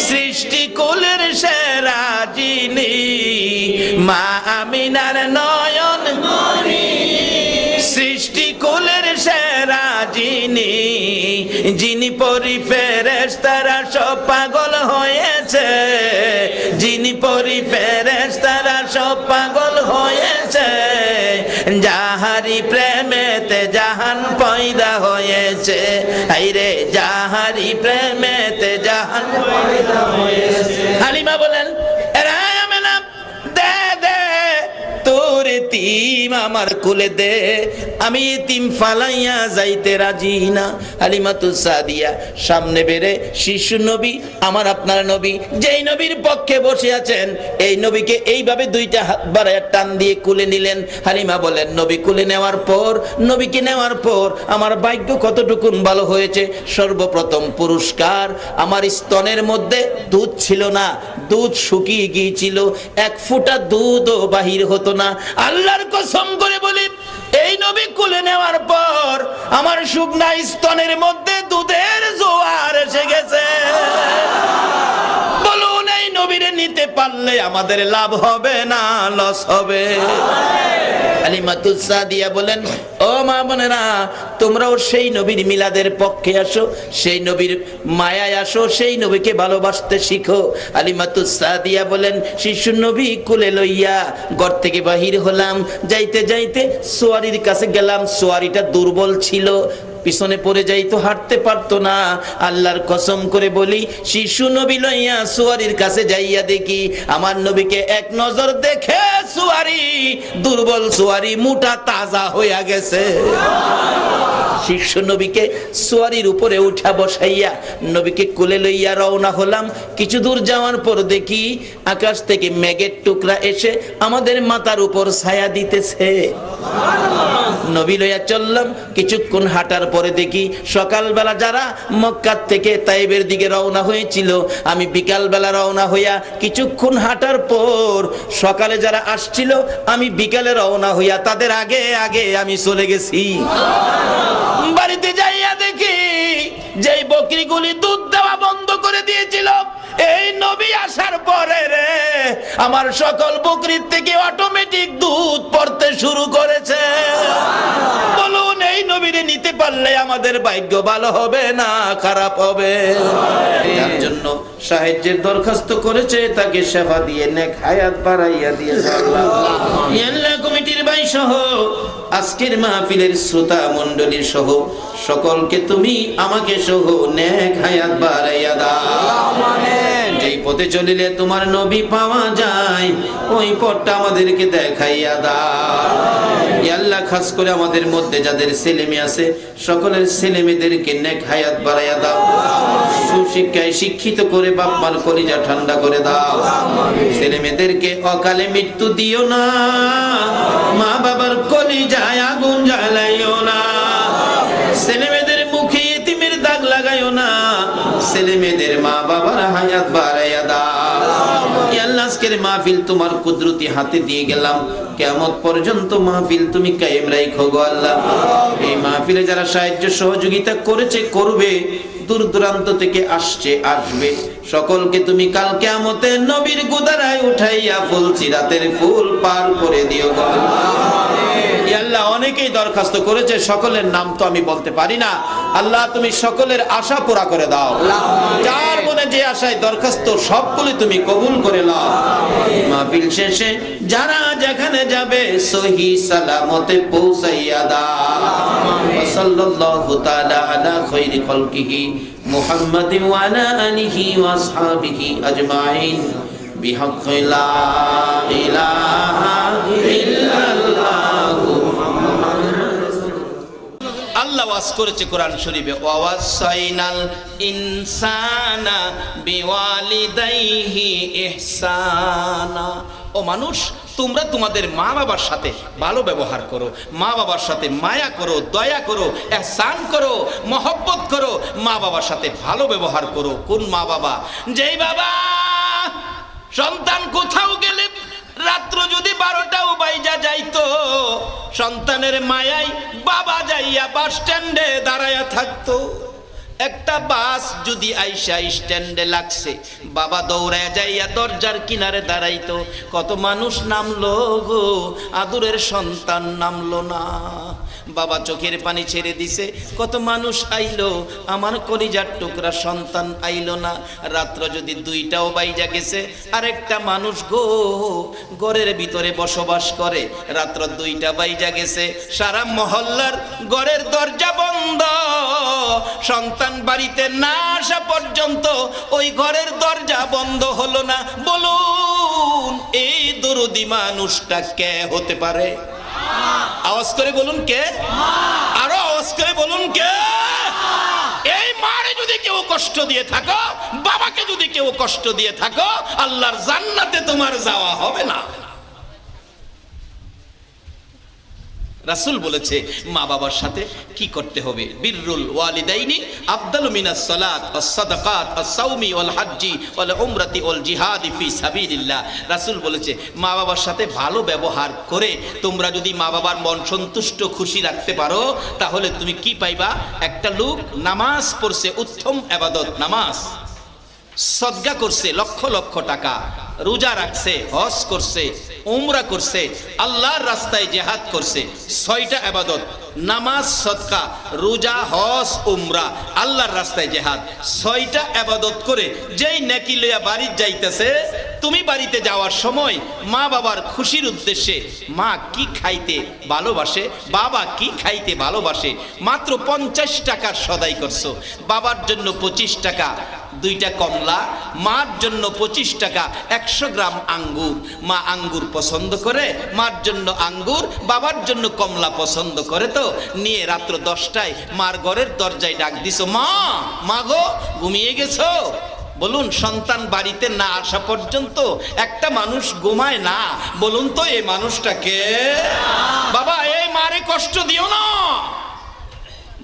সৃষ্টি কুলের সেরা যিনি, মা আমিনার নয়ন মনি সৃষ্টি কুলের সেরা যিনি, যিনি পরি ফেরেশতারা সব পাগল হয়েছে, যিনি পরি ফেরেশতারা সব পাগল হয়েছে, যাহারি প্রেমেতে জাহান পয়দা হয়েছে। হাইরে যাহারি প্রেমেতে জাহান পয়দা হয়েছে। হালিমা বলেন এরা আমেনা দে দে তোর এতিম আমার কোলে দে, আমি এতিম ফালাইয়া যাইতে রাজি না। হালিমাতুস সাদিয়া সামনে বেরে শিশু নবী আমার আপনার নবী, যেই নবীর পক্ষে বসে আছেন এই নবীকে এইভাবে দুইটা হাত বাড়ায় টান দিয়ে কুলে নিলেন। হালিমা বলেন নবী কুলে নেওয়ার পর, নবীকে নেওয়ার পর আমার ভাগ্য কতটুকুন ভালো হয়েছে। সর্বপ্রথম পুরস্কার, আমার স্তনের মধ্যে দুধ ছিল না, দুধ শুকিয়ে গিয়েছিল, এক ফোঁটা দুধও বাহির হতো না। আল্লাহর কসম করে বলি এই নবী কুলে নেওয়ার পর আমার শুকনা স্তনের মধ্যে দুধের জোয়ার এসে গেছে। বলুন এই নবীরে নিতে পারলে আমাদের লাভ হবে না লস হবে? হালিমাতুস সাদিয়া বলেন ও মা বোনেরা, তোমরাও সেই নবীর মিলাদের পক্ষে আসো, সেই নবীর মায়ায় আসো, সেই নবীকে ভালোবাসতে শিখো। হালিমাতুস সাদিয়া বলেন শিশু নবী কোলে লইয়া ঘর থেকে বাহির হলাম, যাইতে যাইতে সোয়ারির কাছে গেলাম, সোয়ারিটা দুর্বল ছিল, পিছনে পড়ে যাইতো, হাঁটতে পারতো না। আল্লাহর কসম করে বলি শিশু নবী লইয়া সুয়ারির কাছে যাইয়া দেখি আমার নবীকে এক নজর দেখে সুয়ারি, দুর্বল সুয়ারি মোটা তাজা হইয়া গেছে। শিশু নবীকে সুয়ারির উপরে উঠা বসাইয়া নবীকে কোলে লইয়া রওনা হলাম। কিছু দূর যাওয়ার পর দেখি আকাশ থেকে মেঘের টুকরা এসে আমাদের মাথার উপর ছায়া দিতেছে। নবী লইয়া চললাম, কিছুক্ষণ হাঁটার পরে দেখি সকালবেলা যারা মক্কা থেকে তাইবের দিকে রওনা হয়েছিল, আমি বিকালবেলা রওনা হইয়া কিছুক্ষণ হাঁটার পর সকালে যারা আসছিল আমি বিকালে রওনা হইয়া তাদের আগে আগে আমি চলে গেছি। বাড়িতে যাইয়া দেখি যেই বকরিগুলি দুধ দেওয়া বন্ধ করে দিয়েছিল, এই নবী আসার পরে রে আমার সকল বকরির থেকে অটোমেটিক দুধ পড়তে শুরু করেছে। বলুন এই নবীরে নিতে পারলে আমাদের ভাগ্য ভালো হবে না খারাপ হবে? তার জন্য সাহায্যের দরখাস্ত করেছে, তাকে সেবা দিয়ে নেক হায়াত বাড়াইয়া দিয়েছে আল্লাহ। আল্লাহ কমিটির ভাই সহ আজকের মাহফিলের শ্রোতা মণ্ডলী সহ সকলকে তুমি আমাকে সহ নেক হায়াত বাড়াইয়া দাও। যেই পথে চলিলে তোমার নবী পাওয়া যায় ওই পথটা আমাদেরকে দেখাইয়া দাও। আল্লাহ খাস করে আমাদের মধ্যে যাদের ছেলে মেয়ে আছে সকলের ছেলে মেয়েদেরকে নেক হায়াত বাড়াইয়া দাও, সুশিক্ষায় শিক্ষিত করে বাপ মার কলিজা ঠান্ডা করে দাও। ছেলে মেয়েদেরকে অকালে মৃত্যু দিও না, মা বাবার কলিজায় আগুন জ্বালাইও না, ছেলে মেয়েদের মুখে ইতিমের দাগ লাগাইও না, ছেলে মেয়েদের মা বাবার হায়াত বাড়াইয়া দাও। আল্লাহ আজকের মাহফিল তোমার কুদরতি হাতে দিয়ে গেলাম, কিয়ামত পর্যন্ত মাহফিল তুমি কায়েম রাখো গো আল্লাহ। এই মাহফিলে যারা সাহায্য সহযোগিতা করেছে করবে, দূর দূরান্ত থেকে আসছে আসবে, সকলকে তুমি কাল কিয়ামতে নবীর গুদারায় উঠাইয়া ফুল সিরাতের ফুল পার করে দিও গো আল্লাহ। অনেকেই দরখাস্ত করেছে, সকলের নাম তো আমি বলতে পারি না, আল্লাহ তুমি সকলের আশা পুরা করে দাও। যার মনে যে আশায় দরখাস্ত সবগুলি তুমি কবুল করে নাও। মাহফিল শেষে যারা যেখানে যাবে সহি সালামতে পৌঁছাইয়া দাও। সাল্লাল্লাহু তাআলা আলা খায়রি খালকিহি মুহাম্মাদিন ওয়া আলা আলিহি ওয়া আসহাবিহি আজমাইন বিহাক্কি লা ইলাহা ইল্লাল্লাহ। আল্লাহ ওয়াজ করেছে কোরআন শরীফে, ওয়াসাইনাল ইনসানা বিওয়ালিদাইহি ইহসানা। ও মানুষ, তোমরা তোমাদের মা বাবার সাথে ভালো ব্যবহার করো, মা বাবার সাথে মায়া করো, দয়া করো, ইহসান করো, মহব্বত করো, মা বাবার সাথে ভালো ব্যবহার করো। কোন মা বাবা? যেই বাবা সন্তান কোথাও গেলে রাত্র যদি 12টাও বাইজা যাইতো, সন্তানের মায়ায় বাবা যাইয়া বাস স্ট্যান্ডে দাঁড়ায়া থাকতো। একটা বাস যদি আইসা স্ট্যান্ডে লাগছে, বাবা দৌড়ায় যাইয়া দরজার কিনারে দাঁড়াইতো। কত মানুষ নামলো গো, আদুরের সন্তান নামলো না। বাবা চোখের পানি ছেড়ে দিছে, কত মানুষ আইলো, আমার কলিজার টুকরা সন্তান আইলো না। রাত্র যদি 2টাও বাইজা গেছে, আরেকটা মানুষ গো ঘরের ভিতরে বসবাস করে, রাত্র 2টা বাইজা গেছে, সারা মহল্লার ঘরের দরজা বন্ধ, সন্তান বাড়িতে না আসা পর্যন্ত ওই ঘরের দরজা বন্ধ হলো না। বলুন এই দরদি মানুষটা কে হতে পারে? আওয়াজ করে বলুন কে? আরো আওয়াজ করে বলুন কে? এই মারে যদি কেউ কষ্ট দিয়ে থাকো, বাবাকে যদি কেউ কষ্ট দিয়ে থাকো, আল্লাহর জান্নাতে তোমার যাওয়া হবে না। রাসূল বলেছে মা বাবার সাথে কি করতে হবে। বিররুল ওয়ালিদাইনি আফদালু মিনাস সালাত ওয়াস সাদাকাত ওয়াস সাওমি ওয়াল হজ্জি ওয়াল উমরাতি ওয়াল জিহাদি ফি সাবিলিল্লাহ। রাসূল বলেছে মা বাবার সাথে ভালো ব্যবহার করে তোমরা যদি মা বাবার মন সন্তুষ্ট খুশি রাখতে পারো, তাহলে তুমি কি পাইবা? একটা লোক নামাজ পড়ছে, উত্তম ইবাদত নামাজ, সদকা করছে লক্ষ লক্ষ টাকা, রোজা রাখছে, হজ করছে, উমরা করছে, আল্লাহর রাস্তায় জিহাদ করছে। 6টা ইবাদত, নামাজ, সদকা, রোজা, হজ, উমরা, আল্লাহর রাস্তায় জিহাদ, 6টা ইবাদত করে যেই নেকি লইয়া বাড়ি যাইতেছে, তুমি বাড়িতে যাওয়ার সময় মা বাবার খুশির উদ্দেশ্যে মা কি খাইতে ভালোবাসে, বাবা কি খাইতে ভালোবাসে, মাত্র 50 টাকার সদাই করছো। বাবার জন্য 25 টাকা 2টা কমলা, মার জন্য 25 টাকা 100 গ্রাম আঙ্গুর। মা আঙ্গুর পছন্দ করে, মার জন্য আঙ্গুর, বাবার জন্য কমলা পছন্দ করে, তো নিয়ে রাত্র 10টায় মার ঘরের দরজায় ডাক দিছো, মা মা গো ঘুমিয়ে গেছো? বলুন সন্তান বাড়িতে না আসা পর্যন্ত একটা মানুষ ঘুমায় না। বলুন তো এই মানুষটা কে? বাবা এই মারে কষ্ট দিও না।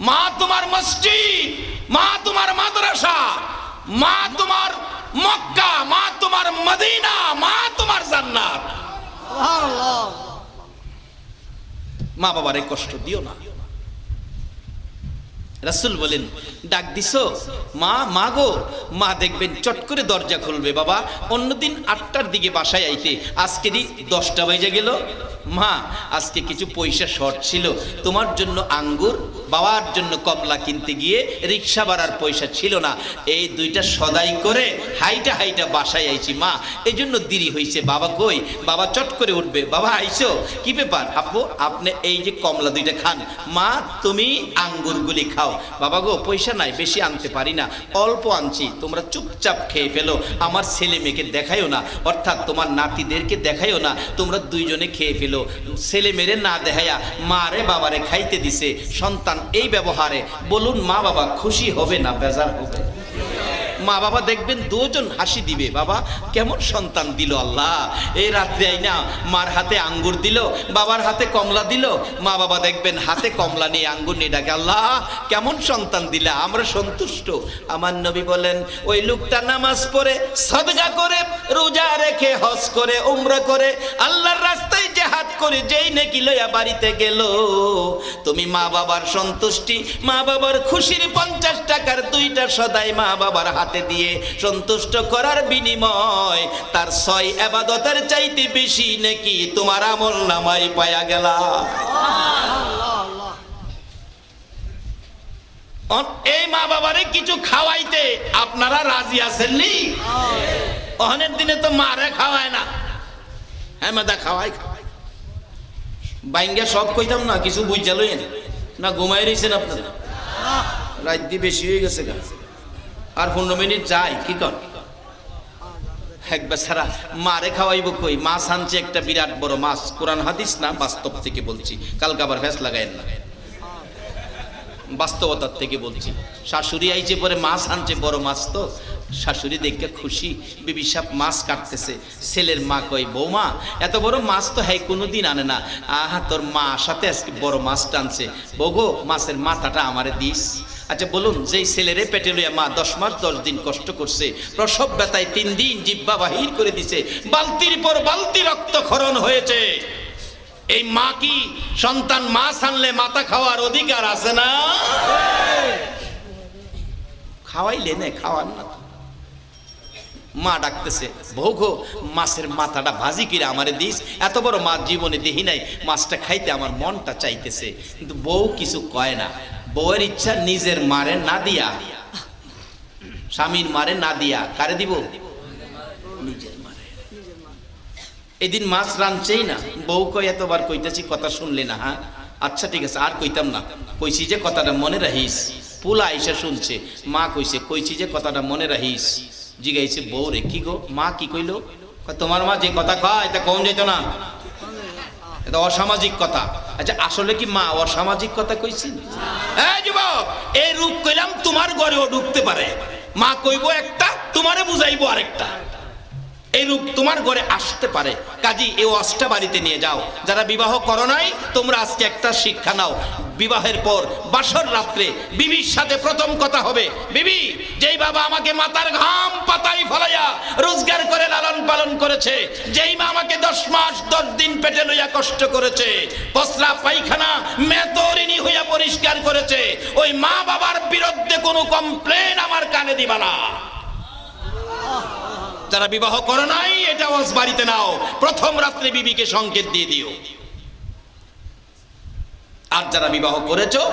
মা তোমার মসজিদ, মা তোমার মাদ্রাসা, মা তোমার মক্কা, মা তোমার মদিনা, মা তোমার জান্নাত। মা বাবারে কষ্ট দিও না। রাসূল বলেন ডাক দিছো মা, মা গো, মা দেখবেন চট করে দরজা খুলবে। বাবা অন্যদিন 8টার দিকে বাসায় আইতে, আজকেরই 10টা বেজে গেল। মা আজকে কিছু পয়সা শর্ট ছিল, তোমার জন্য আঙ্গুর, বাবার জন্য কমলা কিনতে গিয়ে রিক্সা ভাড়ার পয়সা ছিল না, এই 2টা সদাই করে হাইটা হাইটা বাসায় আইছি মা, এই জন্য দেরি হয়েছে। বাবা কই? বাবা চট করে উঠবে, বাবা আইছো? কি ব্যাপার আপু? আপনি এই যে কমলা 2টা খান, মা তুমি আঙ্গুরগুলি খাও। বাবা গো পয়সা নাই, বেশি আনতে পারি না, অল্প আনছি, তোমরা চুপচাপ খেয়ে ফেলো, আমার ছেলে মেয়েকে দেখাইও না, অর্থাৎ তোমার নাতিদেরকে দেখাইও না, তোমরা 2জনে খেয়ে ফেলো। ছেলে মেরে না দেখাইয়া মারে বাবারে খাইতে দিছে। সন্তান এই ব্যবহারে বলুন মা বাবা খুশি হবে না বেজার হবে? মা বাবা দেখবেন 2জন হাসি দিবে, বাবা কেমন সন্তান দিল আল্লাহ। এই রাত্রে আইনা মার হাতে আঙ্গুর দিল, বাবার হাতে কমলা দিল, মা বাবা দেখবেন হাতে কমলা নিয়ে আঙ্গুর নিয়ে ডাকে, আল্লাহ কেমন সন্তান দিলা, আমরা সন্তুষ্ট। আমার নবী বলেন ওই লোকটা নামাজ পড়ে, সদকা করে, রোজা রেখে, হজ করে, উমরা করে, আল্লাহর রাস্তায় জিহাদ করে যেই নেকি লইয়া বাড়িতে গেল, তুমি মা বাবার সন্তুষ্টি, মা বাবার খুশির 50 টাকার 2টা সদাই মা বাবার হাতে দিয়ে সন্তুষ্ট করার বিনিময় তার 6 ইবাদতের চাইতে বেশি নেকি তোমার আমলনামায় পায়া গেলা। এই মা বাবারে কিছু খাওয়াইতে আপনারা রাজি আছেন নি? অনেক দিনে তো মারে খাওয়ায় না, হ্যাঁ মাদা খাওয়াই বাইঙ্গা সব কইতাম না, কিছু বুঝা লইন না, ঘুমাই রয়েছেন আপনারা, রাত দিয়ে বেশি হয়ে গেছে গা, আর 15 মিনিট যাই কি কর একবার সারা মারে খাওয়াইব কই? মাছ আনছে একটা বিরাট বড় মাছ, কোরআন হাদিস না, বাস্তব থেকে বলছি, কালকে আবার ফেস লাগাইন না, বাস্তবতার থেকে বলছি। শাশুড়ি আইছে পরে মাছ আনছে বড় মাছ, তো শাশুড়ি দেখে খুশি, বিবি সাহেব মাছ কাটতেছে, ছেলের মা কই বৌমা এত বড় মাছ তো হ্যাঁ কোনোদিন আনে না, আহা তোর মা সাথে আজকে বড় মাছ টানছে, বগো মাছের মাথাটা আমারে দিস। আচ্ছা বলুন, যেই ছেলেরে পেটে লইয়া মা 10 মাস 10 দিন কষ্ট করছে, প্রসব ব্যথায় 3 দিন জিহ্বা বাহির করে দিছে, বালতির পর বালতি রক্তক্ষরণ হয়েছে, এই মা কি সন্তান মাছ আনলে মাথা খাওয়ার অধিকার আছে না? খাওয়াইলে না, খাওয়ান না। মা ডাকতেছে, বউ গো মাছের মাথাটা ভাজি কিরে আমারে দিস, এত বড় মাছ জীবনে দেখি নাই, মাছটা খাইতে আমার মনটা চাইতেছে। কিন্তু বউ কিছু কয় না। বউয়ের ইচ্ছা নিজের মারে না দিয়া, স্বামীর মারে না দিয়া কারে দিব? নিজের মারে। এদিন মাছ রাঁধছেই না, বউ কয় এতবার কইতেছি কথা শুনলে না? হ্যাঁ আচ্ছা ঠিক আছে, আর কইতাম না, কইছি যে কথাটা মনে রাখিস। পোলা আইসা শুনছে, মা কইছি যে কথাটা মনে রাখিস। জিগাইছে বউ রে, কি গো মা কি কইলো? তোমার মা যে কথা কয় এটা কম যেত না, এটা অসামাজিক কথা। আচ্ছা আসলে কি মা অসামাজিক কথা কইছি? এই যুবক, এই রূপ কইলাম তোমার ঘরেও ঢুকতে পারে। মা কইবো একটা, তোমারে বুঝাইবো আরেকটা। এই রূপ তোমার ঘরে আসতে পারে। কাজী এই অষ্টা বাড়িতে নিয়ে যাও। যারা বিবাহ করো নাই তোমরা আজকে একটা শিক্ষা নাও। বিবাহের পর বাসর রাত্রে বিবির সাথে প্রথম কথা হবে, বিবি যেই বাবা আমাকে মাথার ঘাম পাতাই ফলাইয়া রোজগার করে লালন পালন করেছে, যেই মা আমাকে 10 মাস 10 দিন পেটে লইয়া কষ্ট করেছে, পসরা পায়খানা মেতরিনী হইয়া পরিষ্কার করেছে, ওই মা বাবার বিরুদ্ধে কোনো কমপ্লেন আমার কানে দিবা না। যারা বিবাহ করো নাই এটা ওয়াজ বাড়িতে নাও, প্রথম রাত্রে বিবিকে সংকেত দিয়ে দিও। আর যারা বিবাহ করেছো,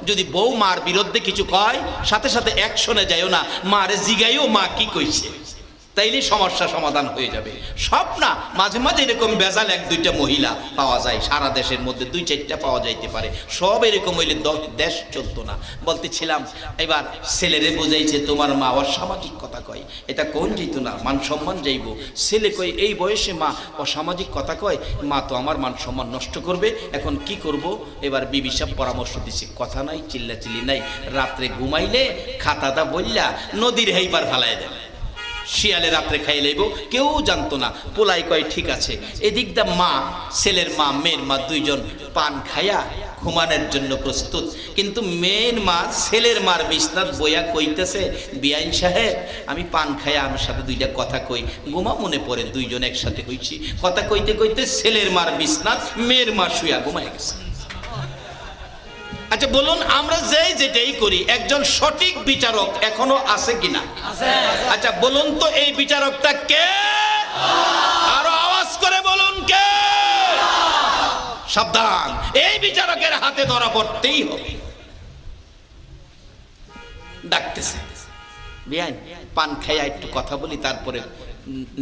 যদি বউ মার বিরুদ্ধে কিছু কয় সাথে সাথে অ্যাকশনে যাইও না, মারে জিগাইও মা কি কইছে, তাইলে সমস্যা সমাধান হয়ে যাবে। সব না, মাঝে মাঝে এরকম বেজাল 1-2টা মহিলা পাওয়া যায়, সারা দেশের মধ্যে 2-4টা পাওয়া যাইতে পারে। সব এরকম হইলে দেশ চলতো না। বলতেছিলাম এবার ছেলেরে বুঝাইছে তোমার মা অসামাজিক কথা কয়, এটা কোন যেত না, মান সম্মান যাইব। ছেলে কই এই বয়সে মা অসামাজিক কথা কয়, মা তো আমার মান সম্মান নষ্ট করবে, এখন কি করব? এবার বিবি সাহেব পরামর্শ দিছে, কথা নাই, চিল্লাচিল্লি নাই, রাত্রে ঘুমাইলে খাতাটা বললা নদীর হেইবার ফালাই দেবে, শিয়ালে রাত্রে খাই লইব, কেউ জানতো না। পোলাই কয় ঠিক আছে। এদিক দা মা, ছেলের মা মেয়ের মা দুইজন পান খায়া ঘুমানোর জন্য প্রস্তুত। কিন্তু মেয়ের মা ছেলের মার বিছনাত বইয়া কইতেছে, বিআইন সাহেব আমি পান খায়া আমার সাথে 2টা কথা কই, ঘুমা মনে পড়ে দুইজন একসাথে হইছি। কথা কইতে কইতে ছেলের মার বিছনাত মেয়ের মা শুয়া ঘুমায় গেছে। আচ্ছা বলুন, আমরা যেটাই করি একজন সঠিক বিচারক এখনো আছে কিনা? আচ্ছা বলুন তো এই বিচারকটা কে? আরো আওয়াজ করে বলুন কে? সাবধান, এই বিচারকের হাতে ধরা পড়তেই হবে। ডাকতেছে, বিয়ান পান খাইয়া একটু কথা বলি, তারপরে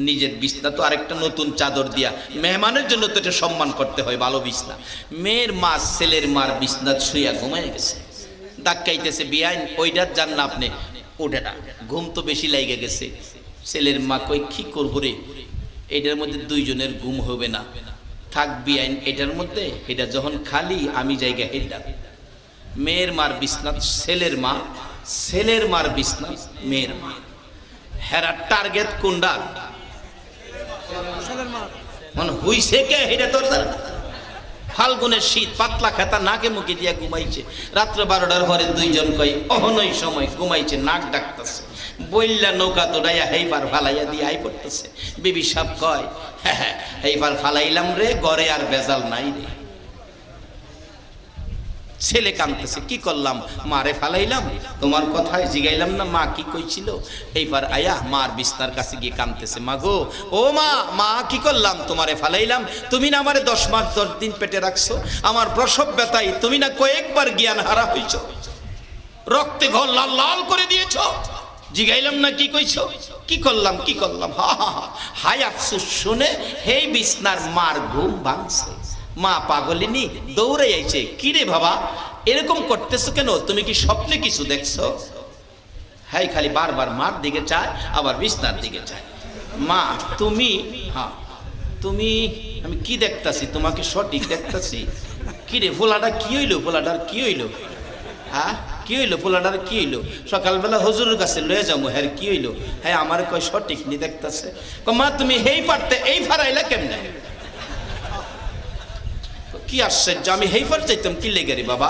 নিজের বিছনা তো আরেকটা নতুন চাদর দিয়া, মেহমানের জন্য তো এটা সম্মান করতে হয়, ভালো বিছনা। মেয়ের মা ছেলের মার বিছনা শুইয়া ঘুমায় গেছে। ডাকাইতেছে, বিয়াইন ওইটা জান না আপনি, ওটা না, ঘুম তো বেশি লাগে গেছে। ছেলের মা কই কি করবো রে, এটার মধ্যে দুইজনের ঘুম হবে না, থাক বিয়াইন এটার মধ্যে, এটা যখন খালি আমি জায়গা হেডা। মেয়ের মার বিছনা ছেলের মা, ছেলের মার বিছনা মেয়ের মা। হেরার টার্গেট কোনটা? মানে হইছে কে এটা তোর ফাল্গুনের শীত, পাতলা খাতা নাকে মুখে দিয়া ঘুমাইছে। রাত্র 12টার পরে দুইজন কই অহনই সময় ঘুমাইছে, নাক ডাকতেছে, বইল্লা নৌকা তো ডাইয়া হেইবার ফালাইয়া দিয়ে আই পড়তেছে। বিবি সাহেব কয়, হ্যাঁ হ্যাঁ হেইবার ফালাইলাম রে, ঘরে আর বেজাল নাই রে। ছেলে কাঁদতেছে, কি করলাম? মারে ফালাইলাম, তোমার কথায় জিগাইলাম না মা কি কইছিল। এইবার আয়া মার বিছনার কাছে গিয়ে কাঁদতেছে, মা গো, ও মা, মা কি করলাম? তোমারে ফালাইলাম, তুমি না আমারে 10 মাস 10 দিন পেটে রাখছো, আমার প্রসব ব্যথায় তুমি না কয়েকবার জ্ঞান হারা হইছো, রক্তে ঘর লাল লাল করে দিয়েছো, জিগাইলাম না কি কইছো? কি করলাম কি করলাম? হা হা হা, হাই আফসোস শুনে হেই বিছনার মার ঘুম ভাঙছে। মা পাগলিনী দৌড়ে আইছে, কি রে বাবা এরকম করতেছো কেন? তুমি কি স্বপ্নে কিছু দেখছো? হ্যাঁ, খালি বারবার মার দিকে চায়, আবার বিছনার দিকে চায়। মা তুমি, হ্যাঁ তুমি, আমি কি দেখতাছি? তোমাকে সঠিক দেখতাছি। কি রে ফোলাটা কি হইলো? ফোলাটার কি হইলো? হ্যাঁ কি হইলো? ফোলাটার কি হইলো? সকালবেলা হুজুরের কাছে লয়ে যাবো, হ্যাঁ কি হইলো? হ্যাঁ আমার কয় সঠিক নি দেখতাছে। মা তুমি হেই পারতে এই ফারাইলা কেমনে? কি আশ্চর্য, আমি হেইফার চাইতাম কি লেগে রে বাবা?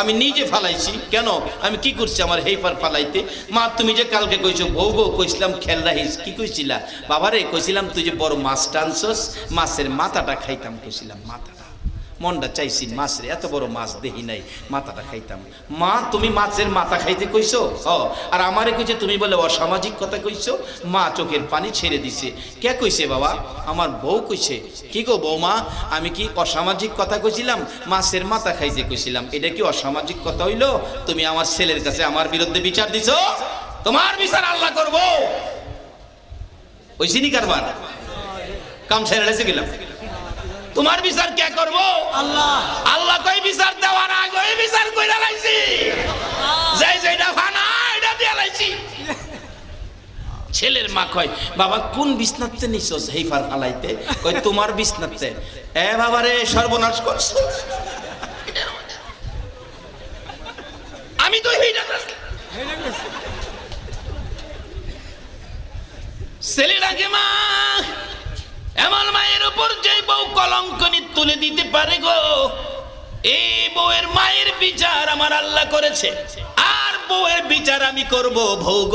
আমি নিজে ফালাইছি। কেন? আমি কি করছি আমার হেইফার ফালাইতে? মা তুমি যে কালকে কইছো বউ গো, কইছিলাম খেয়াল রাখিস। কি কইছিলা বাবা রে? কইছিলাম তুই যে বড় মাছ টানছস, মাছের মাথাটা খাইতাম। কইছিলাম মাথাটা, মনটা চাইছি মাছের এত বড় মাছ দেখি নাই, মাথাটা খাইতাম। মা তুমি মাছের মাথা খাইতে কইছো? আর আমারে কইছে তুমি বলে অসামাজিক কথা কইছো। মা চোখের পানি ছেড়ে দিছে। কে কইছে বাবা? আমার বউ কইছে। কি গো বৌমা, আমি কি অসামাজিক কথা কইছিলাম? মাছের মাথা খাইতে কইছিলাম। এটা কি অসামাজিক কথা হইলো? তুমি আমার ছেলের কাছে আমার বিরুদ্ধে বিচার দিছো, তোমার বিচার আল্লাহ করবো। ওই চিনি কারবার কাম ছেড়ে লেছে গেলাম, তোমার বিচার কে করবো? আল্লাহ। আল্লাহ কই বিচার দেওয়ার আগে ওই বিচার কইরা লাইছি, যাই যাইটা ফানা এটা দিয়া লাইছি। ছেলের মা কয় বাবা কোন বিছনাতে নিছস হেইফার ফালাইতে? কই তোমার বিছনাতে। এ বাবা রে সর্বনাশ করছ, আমি তো হেইটা ছেলেটাকে মা এমন মায়ের উপর যে বউ কলঙ্কনি তুলে দিতে পারে গো, এই বউয়ের মায়ের বিচার আমার আল্লাহ করেছে। আর বউয়ের বিচার আমি করব ভোগ।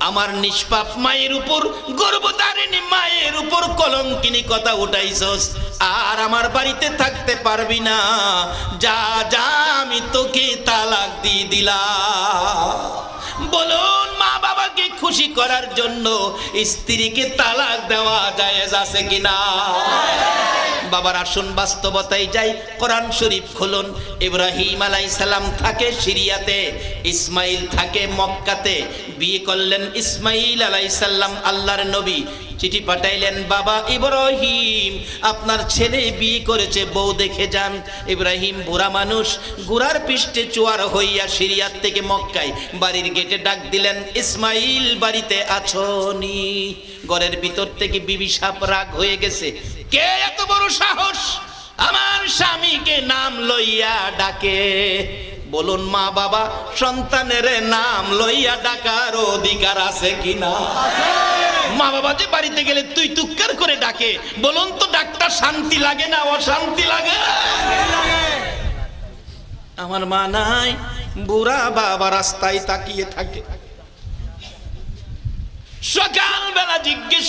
আমার নিষ্পাপ মায়ের উপর, গর্ভধারিণী মায়ের উপর কলঙ্কিনী কথা উঠাইছস, আর আমার বাড়িতে থাকতে পারবি না। যা যা, আমি তোকে তালাক দিয়ে দিলাম। বলুন মা বাবাকে খুশি করার জন্য স্ত্রীকে তালাক দেওয়া জায়েজ আছে কিনা? বাবার আসুন বাস্তবতায় যাই। কোরআন শরীফ খুলুন। ইব্রাহিম আলাইহিস সালাম থাকে সিরিয়াতে, ইসমাইল থাকে মক্কাতে। বিয়ে করলেন ইসমাইল আলাইহিস সালাম, আল্লাহর নবী। চিঠি পাঠাইলেন, বাবা ইব্রাহিম আপনার ছেলে বিয়ে করেছে, বউ দেখে যান। ইব্রাহিম বুড়া মানুষ, গুড়ার পৃষ্ঠে চোয়ার হইয়া সিরিয়াত থেকে মক্কায় বাড়ির গেটে ডাক দিলেন, ইসমাইল বাড়িতে আছোনি? ঘরের ভিতর থেকে বিবি সাপ রাগ হয়ে গেছে। কে এত বড় সাহস আমার স্বামীকে নাম লইয়া ডাকে? বলুন মা বাবা সন্তানের নাম লইয়া ডাকার অধিকার আছে কিনা? মা বাবা যে বাড়িতে গেলে তুই তুক্কার করে ডাকে, বলুন তো ডাক্তার শান্তি লাগে না অশান্তি লাগে? আমার মা নাই, বুড়া বাবা রাস্তায় তাকিয়ে থাকে। সকালবেলা জিজ্ঞেস